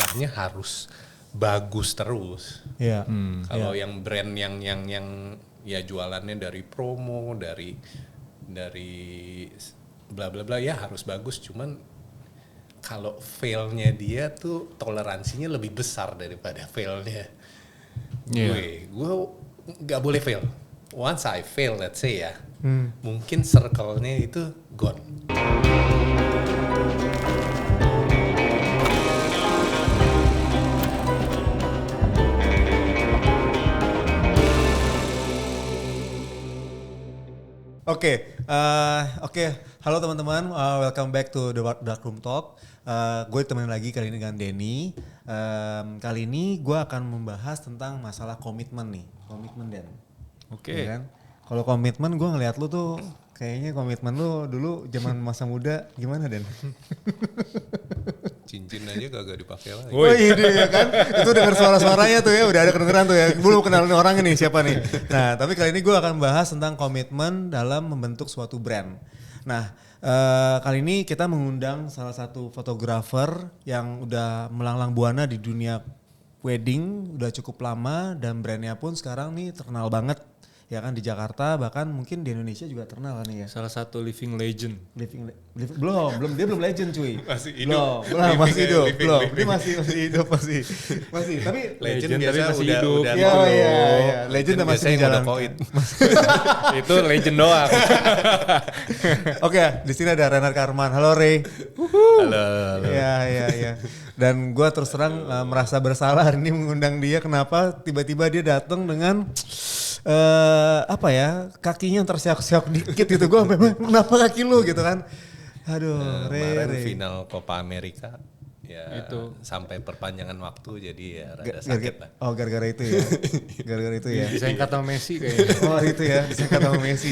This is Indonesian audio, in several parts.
PR-nya harus bagus terus. Iya. Kalau yang brand yang ya jualannya dari promo, dari bla bla bla ya harus bagus, cuman kalau fail-nya dia tuh toleransinya lebih besar daripada fail-nya. Gue nggak boleh fail. Once I fail, let's say ya, mungkin circle-nya itu gone. Oke, halo teman-teman, welcome back to the Dark Room Talk. Gue temenin lagi kali ini dengan Denny. Kali ini gue akan membahas tentang masalah komitmen nih, komitmen Den. Oke. Ya kan? Kalau komitmen gue ngeliat lu tuh kayaknya komitmen lu dulu zaman masa muda gimana Den? Cincin aja kagak dipakai lagi. Oh iya ya kan, itu dengar suara-suaranya tuh ya, udah ada kedengeran tuh ya. Belum kenalin orangnya nih siapa nih. Nah tapi kali ini gue akan bahas tentang komitmen dalam membentuk suatu brand. Nah kali ini kita mengundang salah satu fotografer yang udah melanglang buana di dunia wedding, udah cukup lama dan brandnya pun sekarang nih terkenal banget. Ya kan di Jakarta, bahkan mungkin di Indonesia juga terkenal kan ya. Salah satu living legend. Belum dia belum legend cuy. Masih hidup. Belum, masih hidup. Belum. Dia Living. masih hidup masih. Tapi Legend tapi biasa masih udah hidup. Iya. Legend masih biasanya udah jalan. koit. Itu legend doang. Oke, di sini ada Renard Karman. Halo Ray. Halo. Iya. Dan gue terus terang merasa bersalah hari ini mengundang dia. Kenapa tiba-tiba dia datang dengan kakinya yang terseok-seok dikit gitu. Gue memang kenapa kaki lu gitu kan. Aduh, Kemarin Ray. final Copa America ya Itu. sampai perpanjangan waktu jadi ya rada sakit lah. Oh gara-gara itu ya. Gara-gara itu ya. Disangkat sama Messi kayaknya. Oh itu ya, disangkat sama Messi.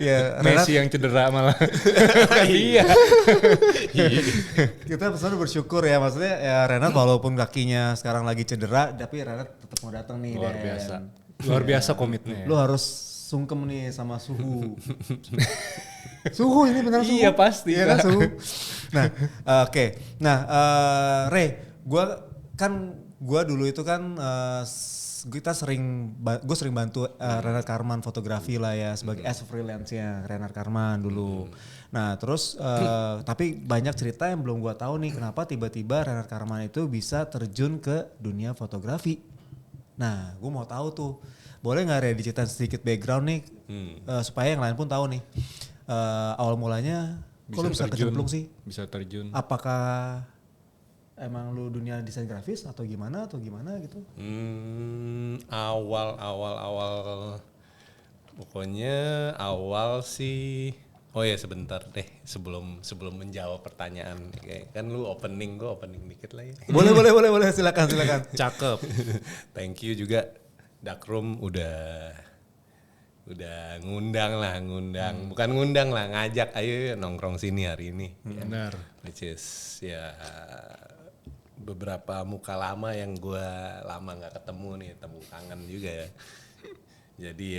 Ya, Messi yang cedera malah. Iya. Kita pesan bersyukur ya, maksudnya ya Renat walaupun kakinya sekarang lagi cedera, tapi Renat tetap mau datang nih. Luar Den. biasa. Luar biasa komitmennya. Lu harus sungkem nih sama suhu. Suhu ini benar suhu. Iya, pasti. Iya kan suhu. Nah, oke. Nah, Ray, gua dulu itu kan gue sering bantu Renard Karman fotografi lah ya sebagai as freelance-nya Renard Karman dulu. Nah, terus tapi banyak cerita yang belum gua tahu nih kenapa tiba-tiba Renard Karman itu bisa terjun ke dunia fotografi. Nah, gue mau tahu tuh. Boleh nggak Ray diceritain sedikit background nih supaya yang lain pun tahu nih. Awal mulanya kok lu bisa kecemplung sih? Bisa terjun. Apakah emang lu dunia desain grafis atau gimana gitu? Awal pokoknya awal sih. Oh ya sebentar deh sebelum menjawab pertanyaan kayak kan lu opening dikit lah ya. Boleh silakan. Cakep. Thank you juga Darkroom udah ngundang bukan ngundang lah, ngajak ayo nongkrong sini hari ini. Benar. Which is ya beberapa muka lama yang gue lama nggak ketemu nih, temu kangen juga ya. Jadi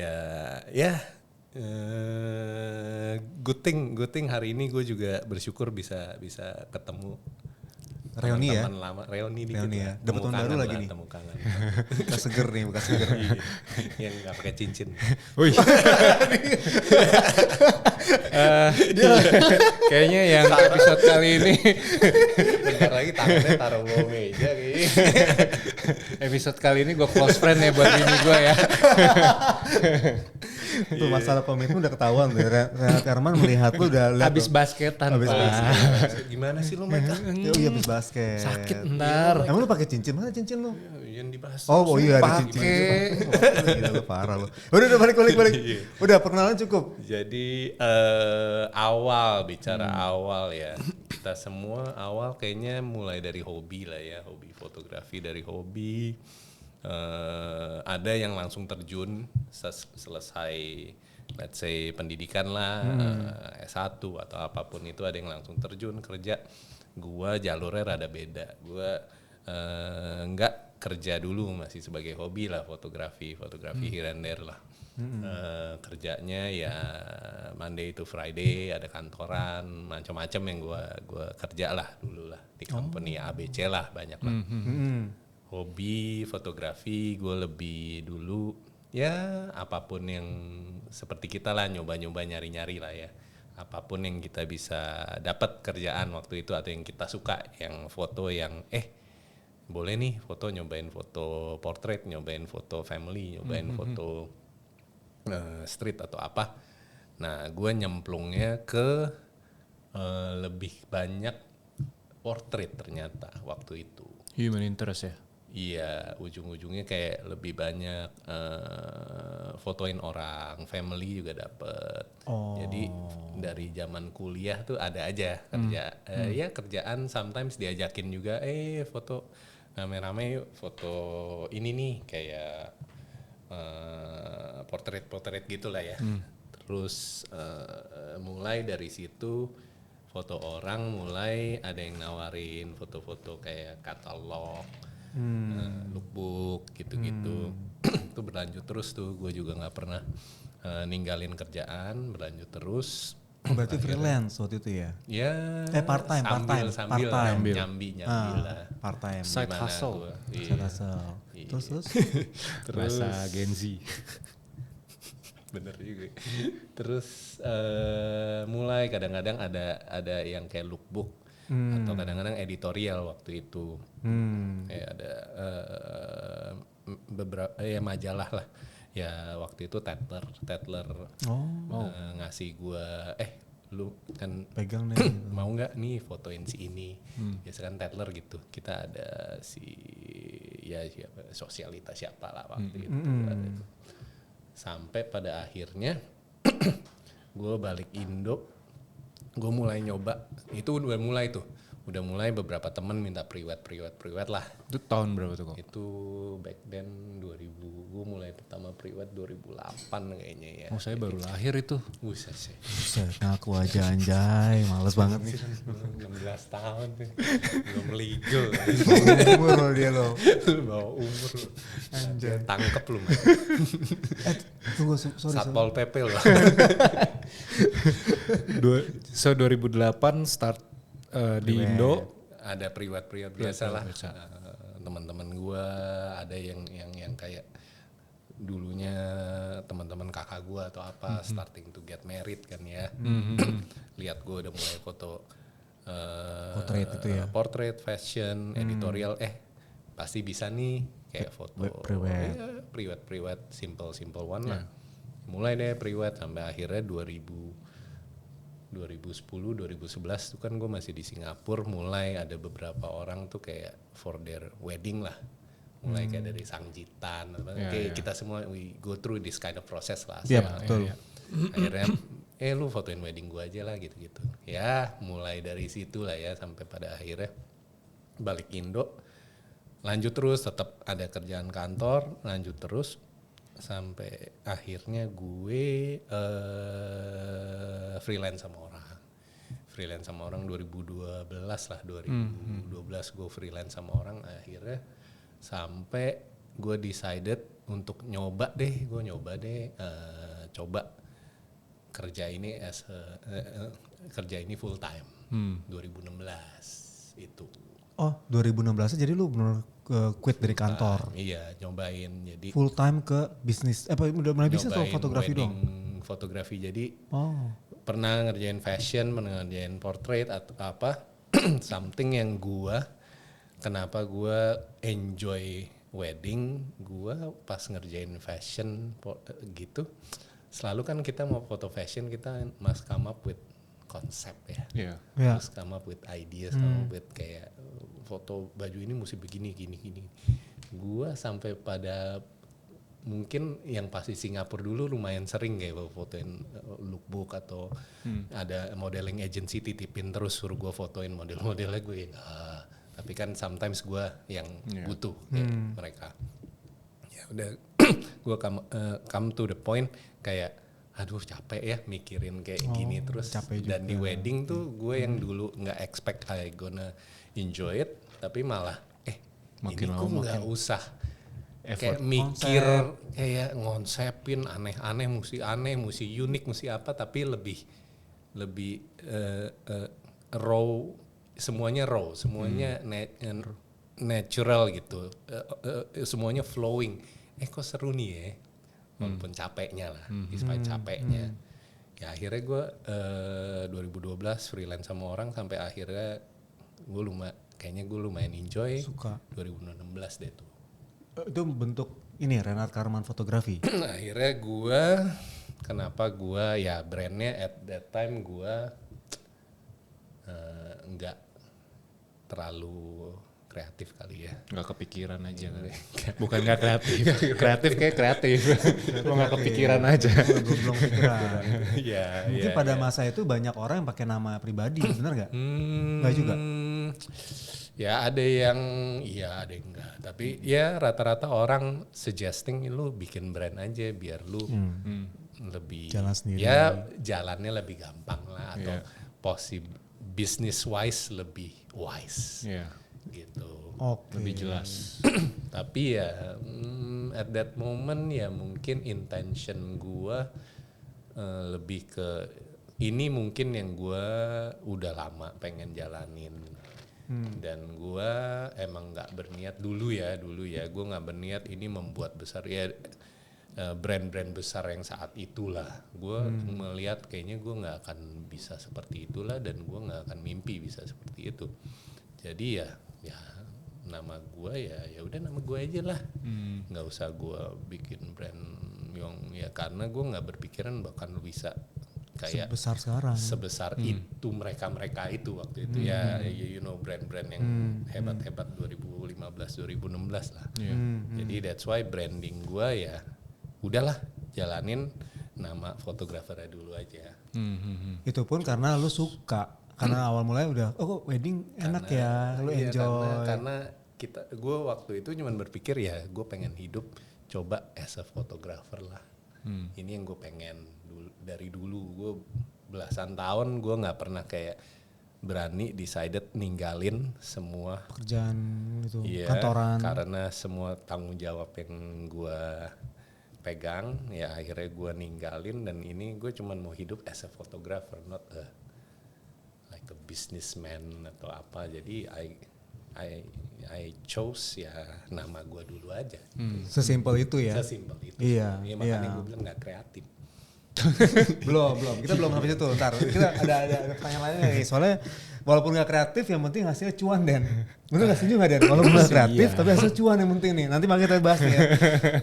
good thing hari ini gue juga bersyukur bisa ketemu Reuni ya? teman lama, reuni dikit Reuni lah. ya. Dapat tahun baru lagi nih. Temu kangen. Buka seger. Iya, yang nggak pakai cincin. Wih. Kayaknya yang episode kali ini Bentar lagi tangannya taruh bawah meja kayaknya. episode kali ini gue close friend ya buat bini gue ya. Tuh masalah komitmen udah ketahuan tuh. Renat Karman melihat lu udah lihat Habis tuh. basketan. Habis Pak. basket. Gimana sih lu Mike? Iya habis basket. Sakit ntar. Emang lu pakai cincin? Mana cincin lu? Yang dibahas. Oh iya ada cincin. Gila lu parah lu. Udah balik. Udah perkenalan cukup. Jadi bicara awal ya. Kita semua awal kayaknya mulai dari hobi lah ya. Hobi fotografi dari hobi. Ada yang langsung terjun selesai let's say pendidikan lah, S1 atau apapun itu ada yang langsung terjun kerja. Gua jalurnya rada beda. Gua nggak kerja dulu, masih sebagai hobi lah fotografi here and there lah. Kerjanya ya Monday to Friday, ada kantoran macam-macam yang gua kerja lah dulu lah di company ABC lah, banyak lah. Hobi fotografi gue lebih dulu ya apapun yang seperti kita lah, nyoba-nyoba nyari-nyari lah ya, apapun yang kita bisa dapat kerjaan waktu itu atau yang kita suka, yang foto yang boleh nih foto, nyobain foto portrait, nyobain foto family, nyobain foto street atau apa. Nah, gue nyemplungnya ke lebih banyak portrait ternyata waktu itu. Human interest ya? Iya, ujung-ujungnya kayak lebih banyak fotoin orang, family juga dapet. Jadi dari zaman kuliah tuh ada aja kerja, ya kerjaan sometimes diajakin juga, foto rame-rame yuk, foto ini nih kayak portrait gitulah ya. Terus mulai dari situ foto orang, mulai ada yang nawarin foto-foto kayak katalog, lookbook gitu-gitu. Itu berlanjut terus tuh, gue juga nggak pernah ninggalin kerjaan, berlanjut terus. Berarti freelance waktu itu ya? Ya. Part time. Nyambi lah. Part time. Side hustle. Side hustle. Iya. Terus. Bahasa Gen Z. Bener juga. Terus mulai kadang-kadang ada yang kayak lookbook atau kadang-kadang editorial waktu itu. Kayak ada beberapa majalah lah. Ya waktu itu Tatler ngasih gua lu kan pegang deh. Mau nggak nih fotoin si ini. Biasa kan Tatler gitu. Kita ada siapa sosialita siapa lah waktu itu. Sampai pada akhirnya gue balik Indo, gue mulai nyoba. Itu udah mulai beberapa temen minta priwet lah. Itu tahun berapa tuh kok? Itu back then 2000, gue mulai pertama priwet 2008 kayaknya ya. Oh, saya baru lahir itu. Buset sih. Buset, ngaku aja anjay, males banget nih. 16 tahun tuh, belum legal. Umur dia lo. Bawa umur lu. Anjay. Tangkep lu. Tunggu, sorry. Satpol PP lu. So 2008 start di Indo. Ada priwet biasa lah. Teman-teman gue ada yang kayak dulunya teman-teman kakak gue atau apa starting to get married kan ya. Lihat gue udah mulai foto portrait itu ya. Portrait, fashion, editorial, pasti bisa nih kayak foto priwet simple one lah. Mulai deh priwet sampai akhirnya 2010, 2011 tuh kan gue masih di Singapura, mulai ada beberapa orang tuh kayak for their wedding lah. Mulai kayak dari sangjitan, kita semua we go through this kind of process lah. Betul. Akhirnya lu fotoin wedding gue aja lah gitu-gitu. Ya mulai dari situ lah ya sampai pada akhirnya balik Indo. Lanjut terus, tetap ada kerjaan kantor, lanjut terus. Sampai akhirnya gue freelance sama orang 2012 lah, 2012 gue freelance sama orang. Akhirnya sampai gue decided untuk coba kerja ini kerja ini full time 2016 itu. Oh 2016 jadi lu bener quit dari kantor. Iya, nyobain jadi full time ke bisnis. Udah mulai bisnis atau fotografi doang? Fotografi, jadi pernah ngerjain fashion, pernah ngerjain portrait atau apa. Something yang kenapa gue enjoy wedding, gue pas ngerjain fashion gitu. Selalu kan kita mau foto fashion, kita must come up with konsep ya. Terus come up with ideas, come up with kayak foto baju ini mesti begini gini. Gua sampai pada mungkin yang pasti Singapura dulu lumayan sering kayak fotoin lookbook atau ada modeling agency titipin terus suruh gua fotoin model-modelnya gue. Tapi kan sometimes gua yang butuh kayak mereka. Ya udah gua come to the point kayak aduh capek ya mikirin kayak gini terus. Dan di wedding tuh gue yang dulu nggak expect I gonna enjoy it, tapi malah Makin ini lama kok makin nggak usah kayak effort. mikir kayak ngonsepin aneh-aneh, mesti unik, mesti apa, tapi lebih raw, semuanya natural gitu, semuanya flowing. Kok seru nih ya, walaupun capeknya lah, despite capeknya. Ya akhirnya gue 2012 freelance sama orang sampai akhirnya kayaknya gue lumayan enjoy. Suka. 2016 deh tuh. Itu bentuk ini Renard Karman fotografi. Akhirnya kenapa gue ya brandnya at that time gue nggak terlalu kreatif kali ya. Nggak kepikiran aja kali. Bukan nggak kreatif. Kreatif kayak kreatif. Lo nggak kepikiran aja. Belum kepikiran. Iya. Mungkin pada masa itu banyak orang yang pakai nama pribadi, benar nggak? Nggak juga. Ya ada yang iya, ada yang enggak. Tapi ya rata-rata orang suggesting lu bikin brand aja biar lu lebih Jalan sendiri. Ya jalannya lebih gampang lah, atau business wise lebih wise. Iya. Gitu. Oke. Lebih jelas. Tapi ya at that moment ya mungkin intention gua lebih ke ini, mungkin yang gua udah lama pengen jalanin. Dan gua emang nggak berniat dulu ya gua nggak berniat ini membuat besar ya brand-brand besar yang saat itulah. Gua melihat kayaknya gua nggak akan bisa seperti itulah, dan gua nggak akan mimpi bisa seperti itu. Jadi ya nama gue ya udah nama gue aja lah, nggak usah gue bikin brand yang ya, karena gue nggak berpikiran bahkan bisa kayak sebesar itu mereka itu waktu itu ya you know brand-brand yang hebat-hebat 2015 2016 lah. Jadi that's why branding gue ya udahlah jalanin nama fotografernya dulu aja. Itu pun karena lu suka. Karena awal mulanya udah, kok wedding enak ya, lu enjoy. Karena gue waktu itu cuma berpikir ya, gue pengen hidup coba as a photographer lah. Ini yang gue pengen dari dulu. Gue belasan tahun gue nggak pernah kayak berani decided ninggalin semua pekerjaan itu, kantoran. Karena semua tanggung jawab yang gue pegang, ya akhirnya gue ninggalin, dan ini gue cuma mau hidup as a photographer, not a businessman atau apa. Jadi I chose ya nama gue dulu aja. Sesimpel itu ya. Sesimpel itu. Iya. Ya, makanya gue bilang nggak kreatif. belum. Kita belum sampai situ. Ntar kita ada pertanyaan lainnya nih. Soalnya walaupun nggak kreatif, yang penting hasilnya cuan, Den. Bener nggak setuju nggak, Den? Walaupun nggak kreatif, tapi hasil cuan yang penting nih. Nanti makanya kita bahas nih ya.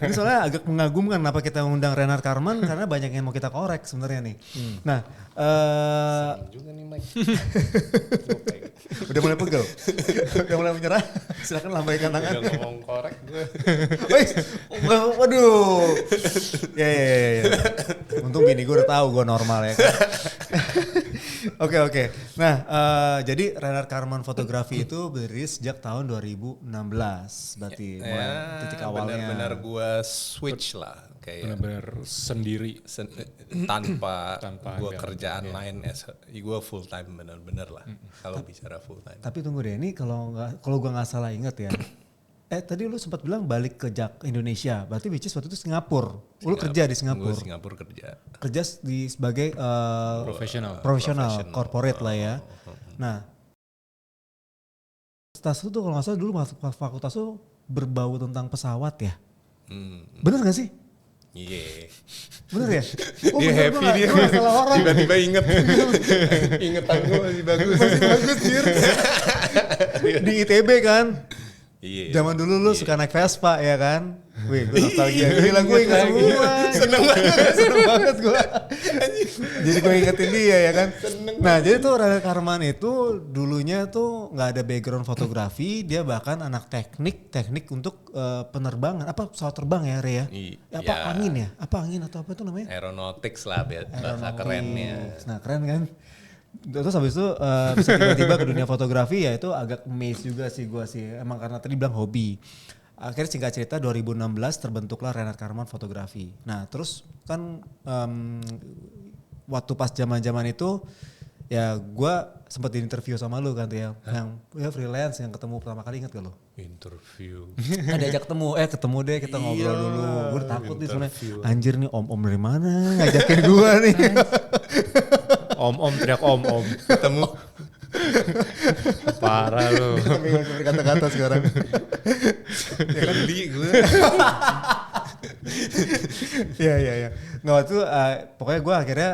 Ini soalnya agak mengagumkan kenapa kita mengundang Renard Karman, karena banyak yang mau kita korek sebenarnya nih. Nah, senang juga nih Mike. udah mulai pegel, udah mulai menyerah. Silakan lambaikan tangan. Udah ngomong korek gue. Waduh. Ya. Untung bini gue udah tahu gue normal ya kan. Oke. Nah, jadi Renard Karman fotografi itu berdiri sejak tahun 2016. Berarti mulai titik awalnya. Benar-benar gue switch lah. Kayak Benar-benar sendiri. tanpa gue kerjaan lain. Gue full time benar-benar lah. Kalau bicara full time. Tapi tunggu deh, ini kalau gue nggak salah inget ya. Tadi lu sempat bilang balik ke Indonesia, berarti which is waktu itu Singapura. Lu kerja di Singapura. Gue Singapura kerja. Kerja sebagai profesional corporate lah ya. Nah, fakultas itu kalau nggak salah dulu fakultas itu berbau tentang pesawat ya. Bener nggak sih? Iya. Bener ya? Dia happy dia. Tiba-tiba ingetan gue masih bagus. Masih bagus Jir. Di ITB kan? Iya. Zaman dulu lu suka naik Vespa ya kan? Wih, gue nostalgia. Gila, gue ingat semua. Seneng banget gue. Jadi gue ingetin dia ya kan. Nah, jadi tuh Renard Karman itu dulunya tuh nggak ada background fotografi. Dia bahkan anak teknik untuk penerbangan. Apa pesawat terbang ya, Re ya? Apa angin ya? Apa angin atau apa itu namanya? Aeronautics lah bahasa kerennya. Nah, keren kan? Terus habis itu bisa tiba-tiba ke dunia fotografi, ya itu agak amazed juga sih gue sih. Emang karena tadi bilang hobi. Akhirnya singkat cerita 2016 terbentuklah Renard Karman fotografi. Nah terus kan waktu pas zaman-zaman itu ya gue sempat di interview sama lu kan tuh yang freelance yang ketemu pertama kali, ingat gak lu? Interview. Kan diajak ketemu deh kita ngobrol dulu. Gue takut nih soalnya Interview. anjir nih om dari mana ngajakin gue nih. Om teriak om. Ketemu. Parah lu. Tapi gak bisa berkata-kata sekarang. Geli gue. Iya. Nggak waktu itu pokoknya gue akhirnya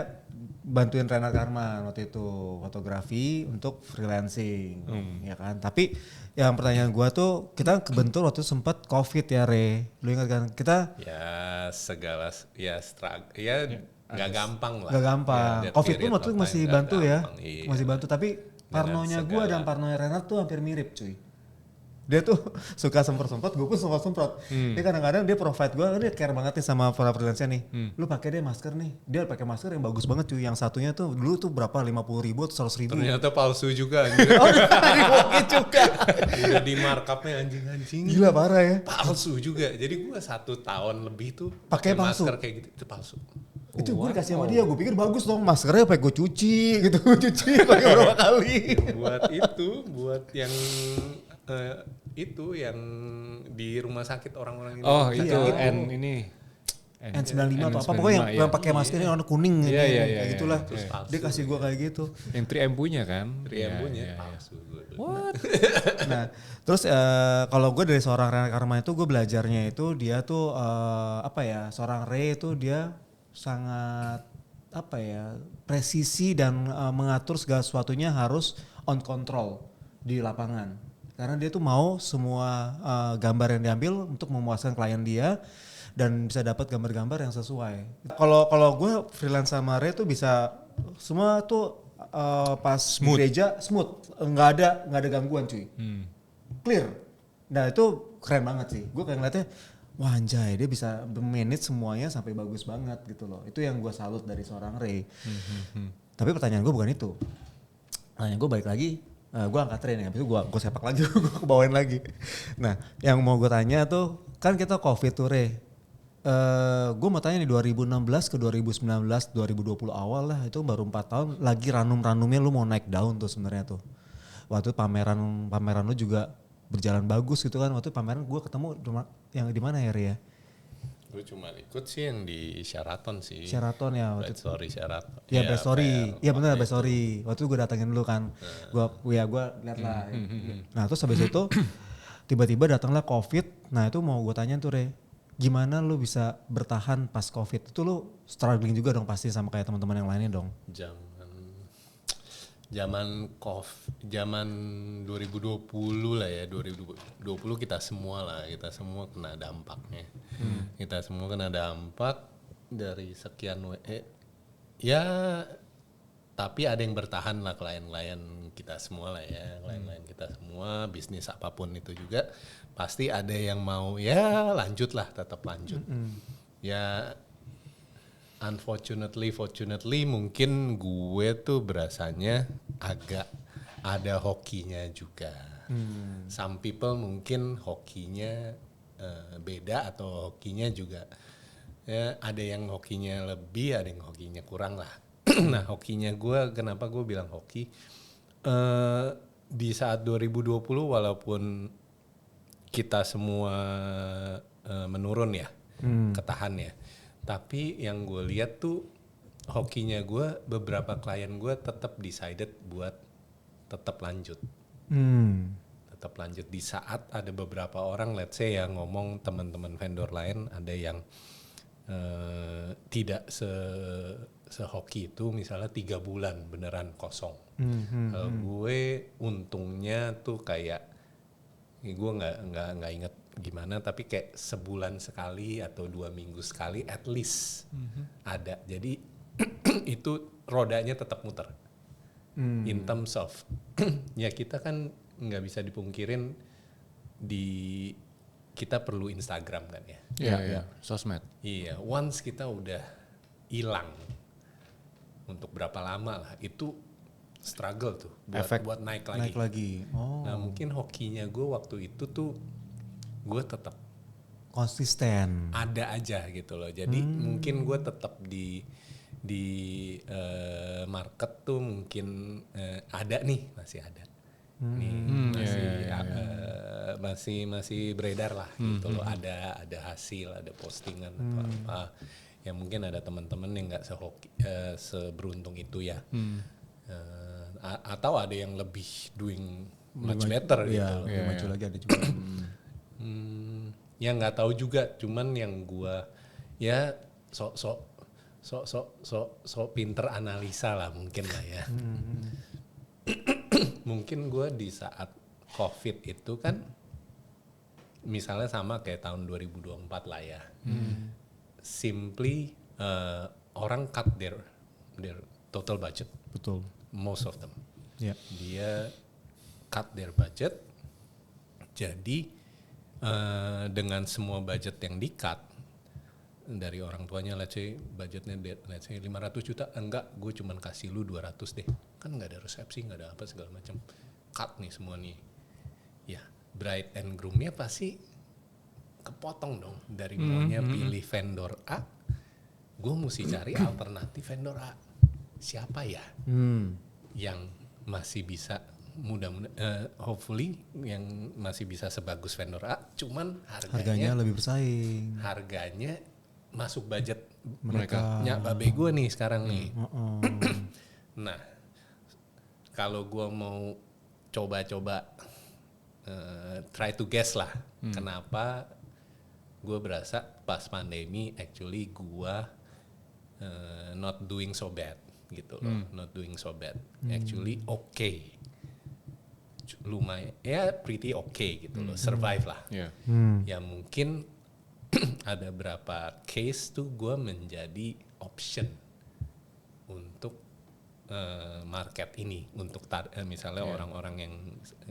bantuin Renat Karman waktu itu fotografi untuk freelancing, ya kan. Tapi yang pertanyaan gue tuh kita kebentur waktu itu sempat COVID ya Re, lu ingat kan kita? Ya segala ya nggak gampang lah. Gak gampang. Ya, that COVID pun period waktu itu of masih time bantu nggak ya, gampang, iya. masih bantu. Tapi parnonya gue dan parnonya Renat tuh hampir mirip cuy. Dia tuh suka semprot-semprot, gue pun suka semprot. Dia kadang-kadang dia provide gue, dia care banget nih sama para freelance-nya nih. Lu pakai deh masker nih, dia pakai masker yang bagus banget cuy. Yang satunya tuh dulu tuh berapa 50.000 atau 100.000. Ternyata palsu juga anjir. Dibohongin juga. Udah di markupnya anjing-anjing. Gila parah ya. Palsu juga. Jadi gue 1 tahun lebih tuh Pakai palsu. masker kayak gitu itu palsu. Itu gue dikasih sama dia, gue pikir bagus dong maskernya pakai gue cuci gitu, cuci pakai berapa kali. buat yang itu yang di rumah sakit orang-orang ini. Oh itu Iya. N95 atau apa pokoknya yang pakai masker yang warna kuning Iya, kayak gitulah. Terus palsu. Dia kasih gue kayak gitu. Yang 3M punya kan? Riambunya palsu. What? Nah, terus kalau gue dari seorang Renat Karman itu gue belajarnya itu dia tuh seorang Ray itu dia sangat presisi dan mengatur segala sesuatunya harus on control di lapangan. Karena dia tuh mau semua gambar yang diambil untuk memuaskan klien dia dan bisa dapat gambar-gambar yang sesuai. Kalau gue freelance sama Ray tuh bisa semua tuh pas Smooth. gereja smooth, nggak ada gangguan cuy, clear. Nah itu keren banget sih. Gue kayak ngeliatnya, wah anjay dia bisa manage semuanya sampai bagus banget gitu loh. Itu yang gue salut dari seorang Ray. Tapi pertanyaan gue bukan itu. Pertanyaan gue balik lagi. Gue angkat Ray nih, habis itu gue sepak lagi, gue kebawain lagi. Nah yang mau gue tanya tuh, kan kita COVID tuh Ray. Gue mau tanya nih 2016 ke 2019, 2020 awal lah itu baru 4 tahun lagi ranum-ranumnya lu mau naik daun tuh sebenarnya tuh. Waktu pameran lu juga berjalan bagus gitu kan. Waktu pameran gue ketemu yang di mana ya Ray ya? Gue cuma ikut sih yang di Sheraton sih. Sheraton ya waktu Bright Story Sheraton. ya Bright Story, iya benar Bright Story. Waktu itu gue datangin dulu kan, gue lihat lah. Nah terus habis itu tiba-tiba datanglah COVID. Nah itu mau gue tanya tuh Re, gimana lu bisa bertahan pas COVID? Itu lu struggling juga dong pasti sama kayak teman-teman yang lainnya dong. Zaman 2020 lah ya, 2020 kita semua kena dampaknya. Kita semua kena dampak dari sekian ya, tapi ada yang bertahan lah klien-klien kita semua lah ya, klien-klien kita semua, bisnis apapun itu juga pasti ada yang mau ya lanjut lah, tetap lanjut. Ya fortunately mungkin gue tuh berasanya agak ada hokinya juga. Some people mungkin hokinya beda atau hokinya juga ya, ada yang hokinya lebih, ada yang hokinya kurang lah. Nah hokinya gue, kenapa gue bilang hoki, di saat 2020 walaupun kita semua menurun ya, ketahan ya, tapi yang gue lihat tuh hokinya gue, beberapa klien gue tetap decided buat tetap lanjut. Tetap lanjut di saat ada beberapa orang, let's say yang ngomong teman-teman vendor lain ada yang tidak sehoki itu, misalnya 3 bulan beneran kosong. Kalau gue untungnya tuh kayak, gue nggak inget gimana, tapi kayak sebulan sekali atau 2 minggu sekali at least ada. Jadi itu rodanya tetap muter. In terms of ya kita kan nggak bisa dipungkirin kita perlu Instagram kan ya. Iya, sosmed. Iya, once kita udah hilang untuk berapa lama lah, itu struggle tuh buat naik lagi. Oh. Nah mungkin hokinya gue waktu itu tuh gue tetap konsisten. ada aja gitu loh. Jadi mungkin gue tetap di market tuh mungkin ada nih, masih ada. Nih masih beredar lah gitu loh. Ada hasil, ada postingan atau apa. Ya mungkin ada teman-teman yang nggak seberuntung itu ya. Atau ada yang lebih doing much better gitu. Lebih maju lagi ada juga. Ya nggak tahu juga, cuman yang gua ya sok pinter analisa lah mungkin lah ya. Mungkin gua di saat COVID itu kan misalnya sama kayak tahun 2024 lah ya. Simply orang cut their total budget. Betul. Most of them. Yeah. Dia cut their budget. Jadi dengan semua budget yang di-cut dari orang tuanya, let's say budgetnya let's say 500 juta, enggak, gue cuman kasih lu 200 deh. Kan nggak ada resepsi, nggak ada apa segala macam. Cut nih semua nih. Ya, bride and groomnya pasti kepotong dong. Dari maunya pilih vendor A, gue mesti cari alternatif vendor A. Siapa ya yang masih bisa hopefully yang masih bisa sebagus vendor A, cuman harganya lebih bersaing. Harganya masuk budget Mereka. babe gue nih sekarang nih. Nah, kalau gue mau coba-coba try to guess lah, kenapa gue berasa pas pandemi actually gue not doing so bad gitu loh, not doing so bad, actually okay. Lumayan ya pretty okay gitu loh, survive lah. Ya mungkin ada berapa case tuh gue menjadi option untuk market ini, untuk misalnya orang-orang yang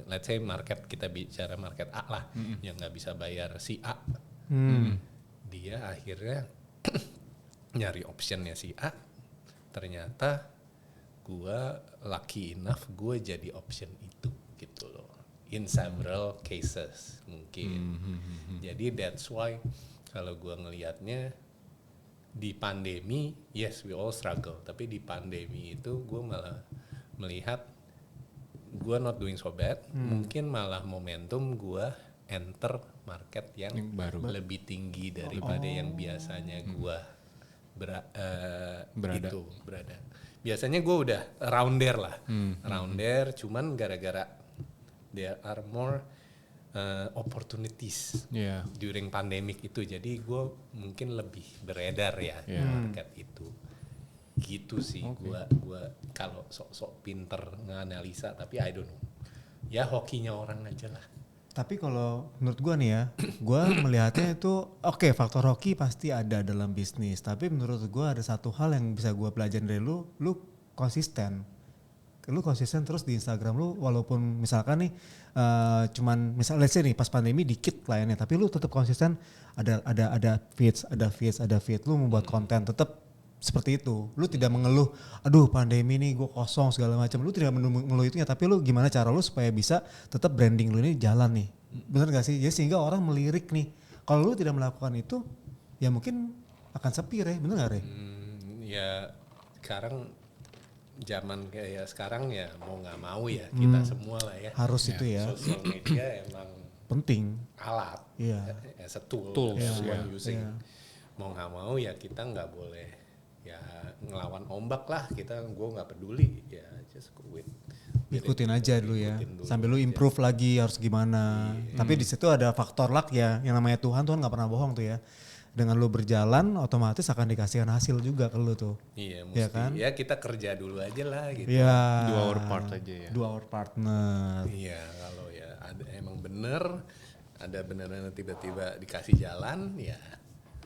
let's say market, kita bicara market A lah, yang nggak bisa bayar si A, dia akhirnya nyari optionnya si A, ternyata gue lucky enough gue jadi option itu gitu loh, in several cases mungkin. Jadi that's why kalau gue ngelihatnya di pandemi, yes we all struggle, tapi di pandemi itu gue malah melihat gue not doing so bad, mungkin malah momentum gue enter market yang baru, lebih tinggi daripada yang biasanya gue berada. Biasanya gue udah around there lah, around there, cuman gara-gara there are more opportunities during pandemic itu, jadi gue mungkin lebih beredar ya di market itu, gitu sih. Gue kalau sok-sok pinter nganalisa, tapi I don't know, ya hokinya orang aja lah. Tapi kalau menurut gue nih ya, gue melihatnya itu oke, faktor hoki pasti ada dalam bisnis, tapi menurut gue ada satu hal yang bisa gue pelajarin dari lu konsisten. Lu konsisten terus di Instagram lu, walaupun misalkan nih cuman misal let's say nih pas pandemi dikit kliennya, tapi lu tetap konsisten, ada feeds, lu membuat konten tetap seperti itu. Lu tidak mengeluh, aduh pandemi nih gue kosong segala macam. Lu tidak mengeluh itunya, tapi lu gimana cara lu supaya bisa tetap branding lu ini jalan nih. Bener gak sih? Jadi sehingga orang melirik nih. Kalau lu tidak melakukan itu, ya mungkin akan sepi, Re. Bener gak, Re? Ya sekarang zaman kayak sekarang ya mau nggak mau ya kita semua lah ya. Harus itu ya. Sosial media emang penting. Alat. As a tool. One using. Mau nggak mau ya kita nggak boleh ya ngelawan ombak lah. Gue nggak peduli ya, just go with. Ikutin aja dulu ya. Sambil lu improve lagi harus gimana. Tapi di situ ada faktor luck ya. Yang namanya Tuhan nggak pernah bohong tuh ya. Dengan lu berjalan otomatis akan dikasihkan hasil juga ke lu tuh. Iya mesti. Ya kan? Ya kita kerja dulu aja lah gitu. Ya. Do our part aja ya. Do our partner. Iya kalau ya ada emang bener, ada beneran tiba-tiba dikasih jalan ya.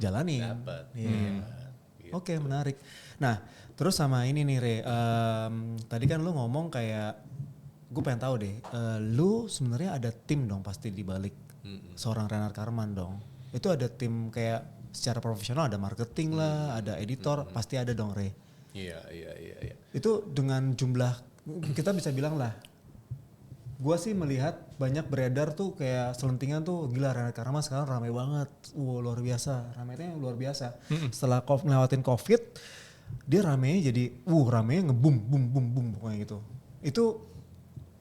Jalani. Dapat. Iya. Gitu. Oke, menarik. Nah terus sama ini nih Re, tadi kan lu ngomong kayak, gue pengen tahu deh, lu sebenarnya ada tim dong pasti di balik seorang Renard Karman dong. Itu ada tim kayak secara profesional, ada marketing lah, ada editor, pasti ada dong Re. Iya. Itu dengan jumlah, kita bisa bilang lah, gue sih melihat banyak beredar tuh kayak selentingan tuh, gila Renard Karman sekarang ramai banget, luar biasa, ramainya luar biasa. Setelah ngelewatin COVID, dia ramenya jadi ramenya ngebum bum bum bum pokoknya gitu. Itu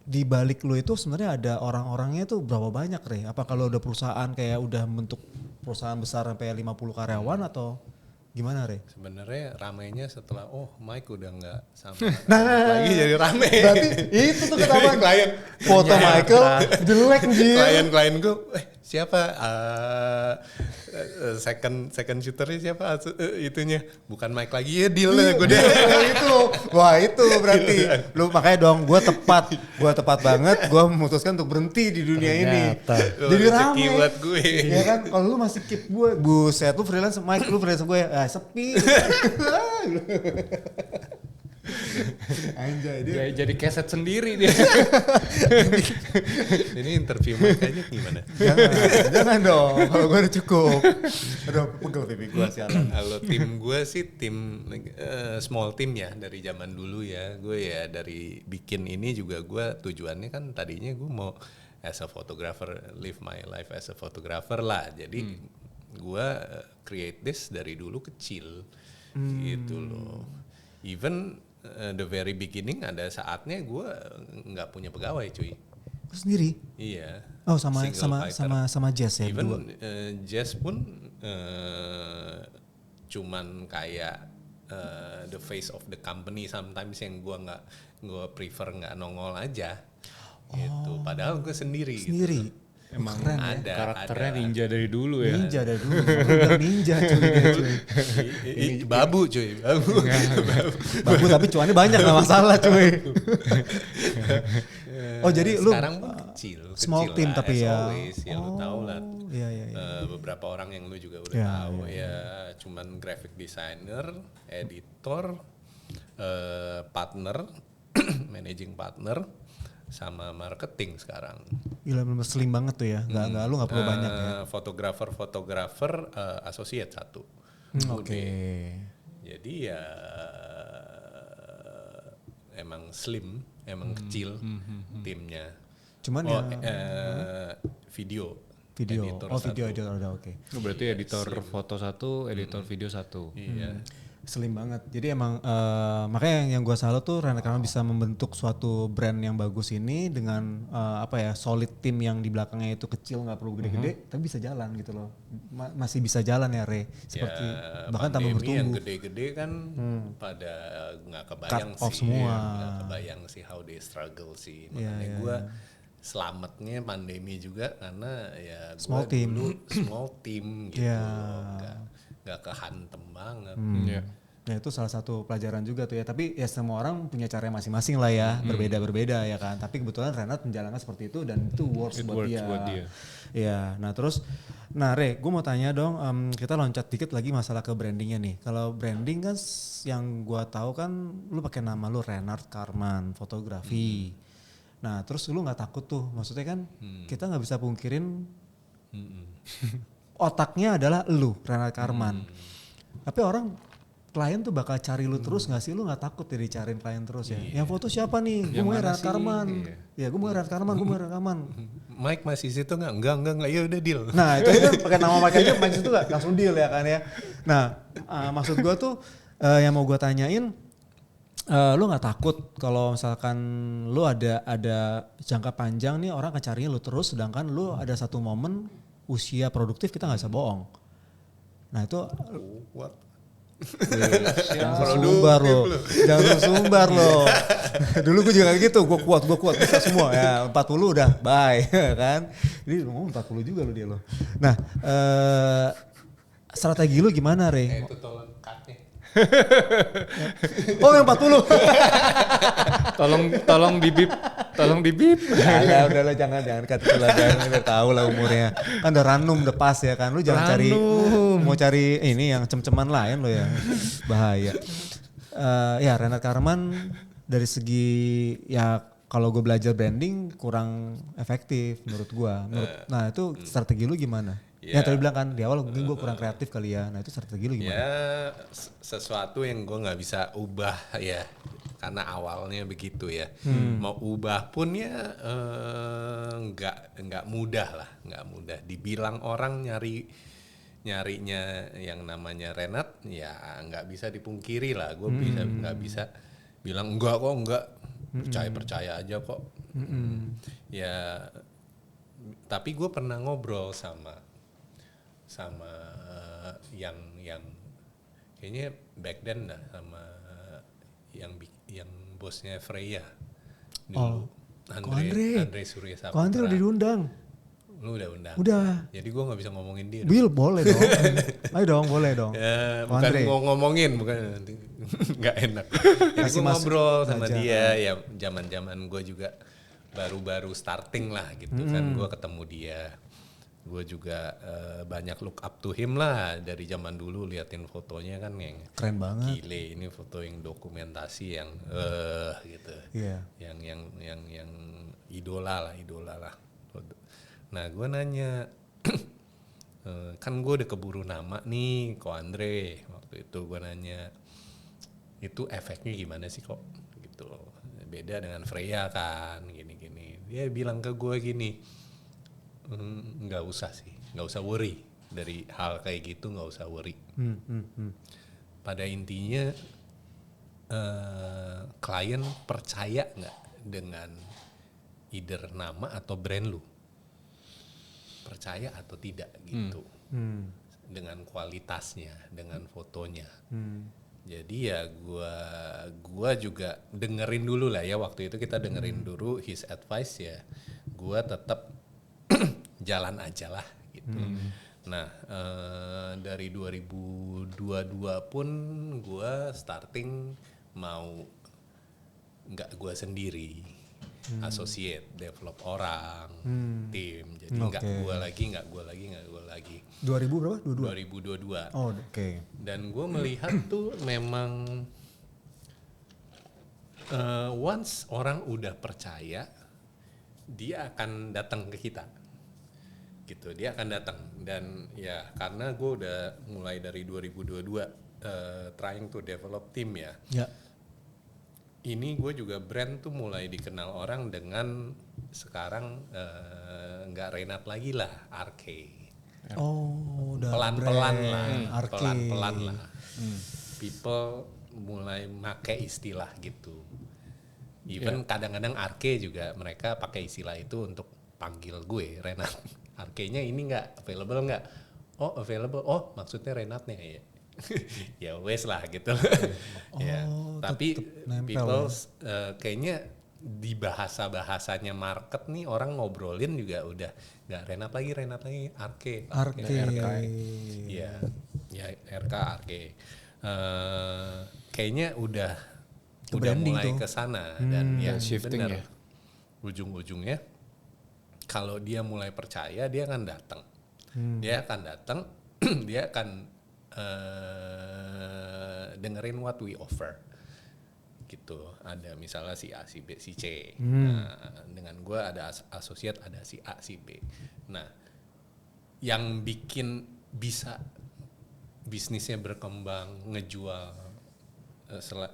di balik lo itu sebenarnya ada orang-orangnya tuh berapa banyak Re? Apa kalau udah perusahaan kayak udah bentuk perusahaan besar sampai 50 karyawan atau gimana Re? Sebenarnya ramainya setelah Mike udah nggak sama lagi jadi rame. Berarti itu tuh kenapa klien foto Michael jelek anjir. Klien gue siapa second shooternya siapa itunya bukan Mike lagi ya deal lah gue deh. Itu berarti lu makanya dong gue tepat banget gue memutuskan untuk berhenti di dunia ini. Jadi rame buat gue. Ya kan kalau lu masih keep gue buset lu freelance Mike lu freelance gue sepi. Anjay dia jadi keset sendiri dia. Ini interview Mike aja gimana? Jangan dong kalau gue udah cukup. Aduh pegel pipi gue sialan. Kalau tim gue sih tim small team ya dari zaman dulu ya. Gue ya dari bikin ini juga gue tujuannya kan tadinya gue mau as a photographer, live my life as a photographer lah. Jadi gue create this dari dulu kecil gitu loh. Even the very beginning ada saatnya gue nggak punya pegawai cuy. Sendiri? Iya. Oh sama Jazz ya. Even Jazz pun cuman kayak the face of the company sometimes yang gue prefer nggak nongol aja. Gitu. Padahal gue sendiri. Gitu. Emang keren, ada karakternya ninja dari dulu ya. Ninja dari dulu. Udah ninja cuy. Babu cuy. Babu tapi cuannya banyak gak masalah cuy. Jadi lu sekarang pun kecil small team lah, tapi ya. Always, ya lu tahu lah. Iya. Beberapa orang yang lu juga udah tahu ya. Cuman graphic designer, editor, partner, managing partner, sama marketing sekarang. Gila bener slim banget tuh ya. Lu gak perlu banyak ya. Fotografer associate 1. Oke. Jadi ya emang slim, emang kecil timnya. Cuman video. Video editor udah oke. Berarti editor foto 1, editor video 1. Iya. Slim banget. Jadi emang makanya yang gue salut tuh Renat Karman bisa membentuk suatu brand yang bagus ini dengan solid tim yang di belakangnya itu kecil nggak perlu gede-gede tapi bisa jalan gitu loh. Masih bisa jalan ya Re. Seperti bahkan tambah bertumbuh. Yang gede-gede kan pada nggak kebayang cut off sih. semua. Nggak kebayang sih how they struggle sih. Makanya gue selamatnya pandemi juga karena ya gue dulu small team gitu. Nggak kehantem banget. Nah itu salah satu pelajaran juga tuh ya. Tapi ya semua orang punya cara masing-masing lah ya. Berbeda-berbeda ya kan. Tapi kebetulan Renat menjalankan seperti itu dan itu works buat dia. Ya, nah terus, Re, gue mau tanya dong. Kita loncat dikit lagi masalah ke brandingnya nih. Kalau branding kan yang gue tahu kan, lu pakai nama lu Renat Karman Fotografi. Nah terus lu nggak takut tuh? Maksudnya kan kita nggak bisa pungkirin otaknya adalah lu Renat Karman. Tapi klien tuh bakal cari lu terus gak sih? Lu gak takut ya dicariin klien terus ya? Yang foto siapa nih? Gue mau Renat Karman. Ya gue mau Renat Karman, Mike masih situ gak? Enggak, ya udah deal. Nah itu kan pakai nama Mike aja, Mike situ gak langsung deal ya kan ya. Nah maksud gue tuh yang mau gue tanyain, lu gak takut kalau misalkan lu ada jangka panjang nih orang akan carinya lu terus, sedangkan lu ada satu momen usia produktif kita gak bisa bohong. Nah itu Jangan sumbar lo. Dulu gue juga kayak gitu, gue kuat bisa semua ya. 40 udah bye kan. Jadi ngomong 40 juga lo dia lo. Nah strategi lu gimana Re? Itu tolong cut-nya. Oh yang 40. Tolong dibip. Udahlah jangan cut lah, jangan udah tahu lah umurnya. Kan udah ranum udah pas ya kan. Lu jangan mau cari ini yang cem-ceman lain lo ya. Bahaya. Ya Renat Karman dari segi ya kalau gue belajar branding kurang efektif menurut gue. Nah itu strategi lu gimana? Ya tadi bilang kan di awal mungkin gue kurang kreatif kali ya. Nah itu strategi lu gimana? Ya sesuatu yang gue nggak bisa ubah ya. Karena awalnya begitu ya. Mau ubah pun ya nggak mudah lah. Nggak mudah. Dibilang orang nyari nyarinya yang namanya Renat, ya nggak bisa dipungkiri lah. Gue nggak bisa bilang enggak, percaya aja kok. Ya, tapi gue pernah ngobrol sama yang kayaknya back then dah, sama yang bosnya Freya dulu. Andre Surya Saputra. Kok Andre udah diundang? Lu udah undang? Udah. Jadi gue gak bisa ngomongin dia. Will, boleh dong. Ayo dong, boleh dong. Ya, Ko bukan Andre. mau ngomongin, bukan. Gak enak. Jadi Kasih gue ngobrol sama aja. dia, ya zaman gue juga baru starting lah gitu kan. Gue ketemu dia. Gue juga banyak look up to him lah dari zaman dulu, liatin fotonya kan yang Keren banget. gile, ini foto yang dokumentasi yang gitu. Iya. Yang idola lah. Nah, gue nanya kan gue udah keburu nama nih Ko Andre. Waktu itu gue nanya, itu efeknya gimana sih kok gitu, beda dengan Freya kan, gini. Dia bilang ke gue gini, nggak usah worry dari hal kayak gitu, nggak usah worry. Pada intinya klien percaya nggak dengan either nama atau brand lu, percaya atau tidak gitu, dengan kualitasnya, dengan fotonya. Jadi ya gua juga dengerin dulu lah ya, waktu itu kita dengerin dulu his advice ya. Gua tetap jalan aja lah gitu. Nah dari 2022 pun gua starting mau nggak gua sendiri. Associate, develop orang, tim. Jadi nggak gue lagi. 2000 berapa? 2022. Oh, oke. Dan gue melihat tuh memang once orang udah percaya, dia akan datang ke kita. Gitu, dia akan datang. Dan ya karena gue udah mulai dari 2022 trying to develop tim ya. Ya. Ini gue juga brand tuh mulai dikenal orang dengan sekarang nggak Renat lagi lah, RK. Oh, udah Pelan-pelan brand. lah, RK. pelan-pelan lah. People mulai make istilah gitu. Even kadang-kadang RK juga mereka pakai istilah itu untuk panggil gue Renat. RK-nya ini nggak available nggak? Oh available. Oh maksudnya Renatnya ya. Ya wes lah gitu. Ya, tapi people kayaknya di bahasanya market nih orang ngobrolin juga udah nggak Renat lagi RK. Ya RK RK. Kayaknya udah mulai ke sana dan ya shifting benar. ya. Ujung-ujungnya kalau dia mulai percaya, dia akan datang. Dia akan dengerin what we offer gitu. Ada misalnya si A, si B, si C. Nah, dengan gue ada associate, ada si A, si B. Nah, yang bikin bisa bisnisnya berkembang, ngejual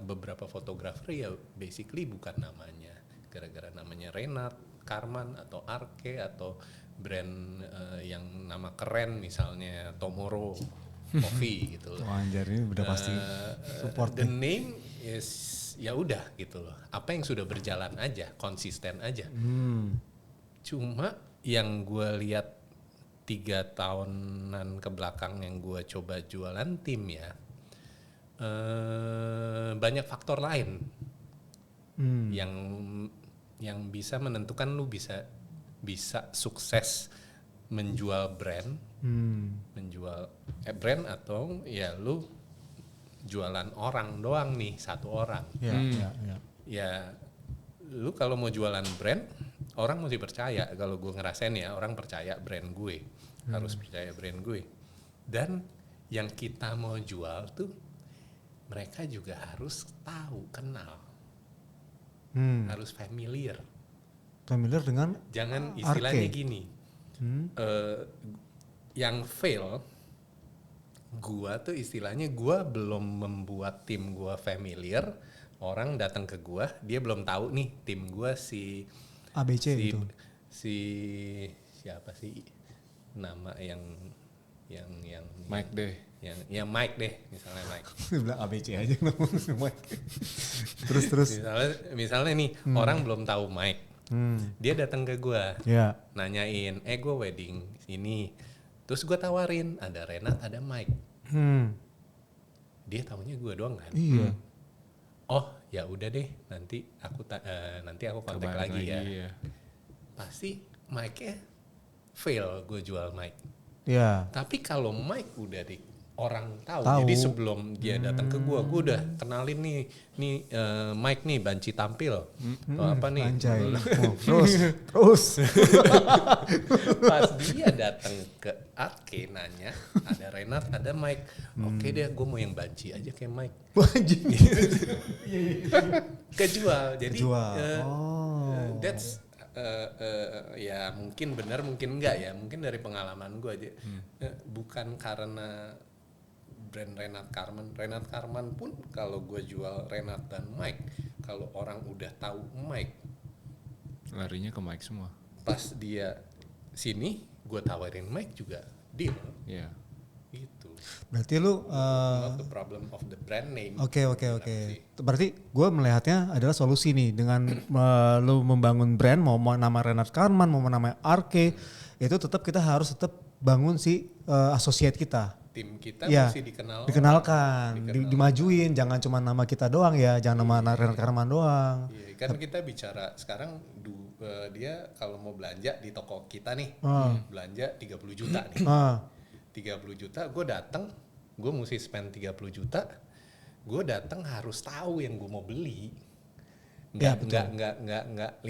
beberapa fotografer ya basically bukan namanya. Gara-gara namanya Renat, Karman atau RK atau brand yang nama keren misalnya Tomorrow Coffee gitu loh. Wah, anjir ini udah pasti support. The name is ya udah gitu loh. Apa yang sudah berjalan aja, konsisten aja. Cuma yang gue lihat 3 tahunan ke belakang yang gue coba jualan tim ya, banyak faktor lain yang bisa menentukan lu bisa sukses menjual brand, menjual brand atau ya lu jualan orang doang nih, satu orang. Ya lu kalau mau jualan brand, orang mesti percaya. Kalau gue ngerasain ya, orang percaya brand gue, harus percaya brand gue. Dan yang kita mau jual tuh mereka juga harus tahu, kenal, harus familiar dengan jangan istilahnya gini. Yang fail gua tuh istilahnya gua belum membuat tim gua familiar, orang datang ke gua dia belum tahu nih tim gua si ABC gitu. si siapa sih nama yang yang Mike deh. yang Mike deh, misalnya Mike. Bilang ABC aja namanya. Terus. Misalnya nih orang belum tahu Mike, dia datang ke gue, nanyain, gue wedding ini, terus gue tawarin ada Renat, ada Mike, dia taunya gue doang kan. Iya. Oh ya udah deh, nanti aku kontak lagi ya. Pasti Mike-nya fail gue jual Mike. Iya. Tapi kalau Mike udah orang tahu. Jadi sebelum dia datang ke gua udah kenalin nih Mike nih banci tampil. Apa nih? Terus. Pas dia datang ke Arke nanya, ada Renat, ada Mike. Oke deh, gua mau yang banci aja kayak Mike. Banci. Kejual. Jadi that's ya mungkin benar mungkin enggak ya, mungkin dari pengalaman gue aja. Bukan karena brand Renat Karman pun kalau gue jual Renat dan Mike, kalau orang udah tahu Mike larinya ke Mike semua. Pas dia sini gue tawarin Mike juga deal. Iya. Gitu. Berarti lu not the problem of the brand name. Oke. Berarti gue melihatnya adalah solusi nih dengan lu membangun brand, mau nama Renat Karman, mau nama Arke, itu tetap kita harus tetap bangun si associate kita. Tim kita mesti dikenalkan. Dimajuin, jangan cuma nama kita doang ya, jangan nama Renat Karman doang. Iya, kan kita bicara sekarang dia kalau mau belanja di toko kita nih, belanja 30 juta nih. 30 juta, gue datang, gue mesti spend 30 juta, gue datang harus tahu yang gue mau beli. Nggak 50.000.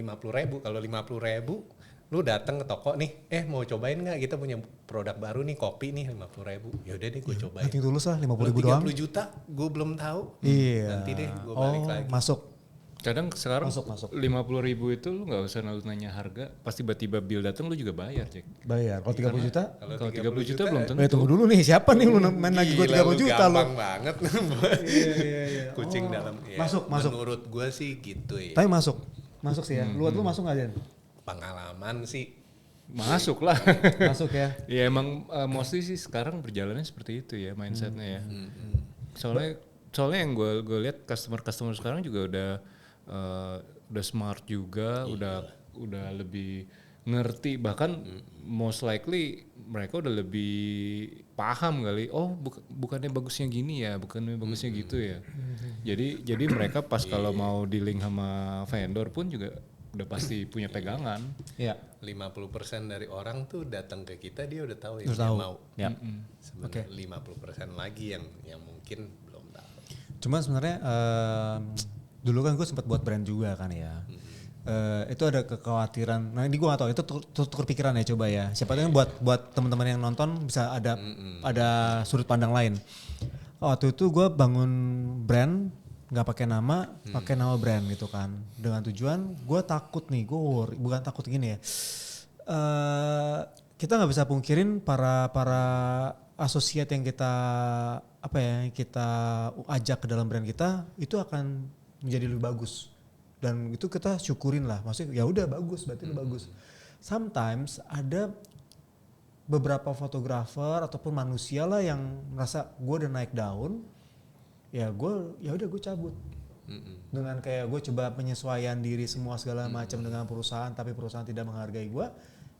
Kalau 50.000, lu datang ke toko nih, mau cobain nggak? Kita punya produk baru nih, kopi nih 50.000. Ya udah deh, gue cobain. Nanti tulus lah 50.000 doang. 30 juta, gue belum tahu. Iya. Nanti deh, gue balik lagi. Masuk. Kadang sekarang masuk. 50.000 itu lu nggak usah nanya harga, pasti tiba-tiba bill datang lu juga bayar, Cek. Bayar. Kalau 30 juta? Kalau 30 juta belum tentu. Tunggu dulu nih, siapa nih lu main lagi gue 30 juta lo? Gampang banget. Iya. Kucing dalam. Ya, masuk. Menurut gue sih gitu ya. Tapi masuk sih ya. Lu masuk nggak Den? Pengalaman sih. Masuk lah. Masuk ya. Ya emang mostly sih sekarang berjalannya seperti itu ya mindsetnya ya. Soalnya yang gue lihat customer sekarang juga udah smart juga, udah lebih ngerti, bahkan most likely mereka udah lebih paham kali. Oh bukannya bagusnya gini ya, bukannya bagusnya gitu ya. Jadi mereka pas kalau mau dealing sama vendor pun juga udah pasti punya pegangan. Iya. 50% dari orang tuh datang ke kita dia udah tahu yang dia mau. Ya. Sebenarnya 50% lagi yang mungkin belum tahu. Cuma sebenarnya dulu kan gue sempat buat brand juga kan ya. Itu ada kekhawatiran. Nah ini gue gak tahu itu tukar pikiran ya coba ya. Siapa tahu buat teman-teman yang nonton bisa ada sudut pandang lain. Waktu itu gue bangun brand nggak pakai nama brand gitu kan. Dengan tujuan gue takut nih, bukan takut gini ya. Kita nggak bisa pungkirin para asosiat yang kita ajak ke dalam brand kita itu akan menjadi lebih bagus. Dan itu kita syukurin lah, maksudnya ya udah bagus, berarti udah bagus. Sometimes ada beberapa fotografer ataupun manusia lah yang merasa gue udah naik daun, ya udah gue cabut. Dengan kayak gue coba penyesuaian diri semua segala macam dengan perusahaan, tapi perusahaan tidak menghargai gue,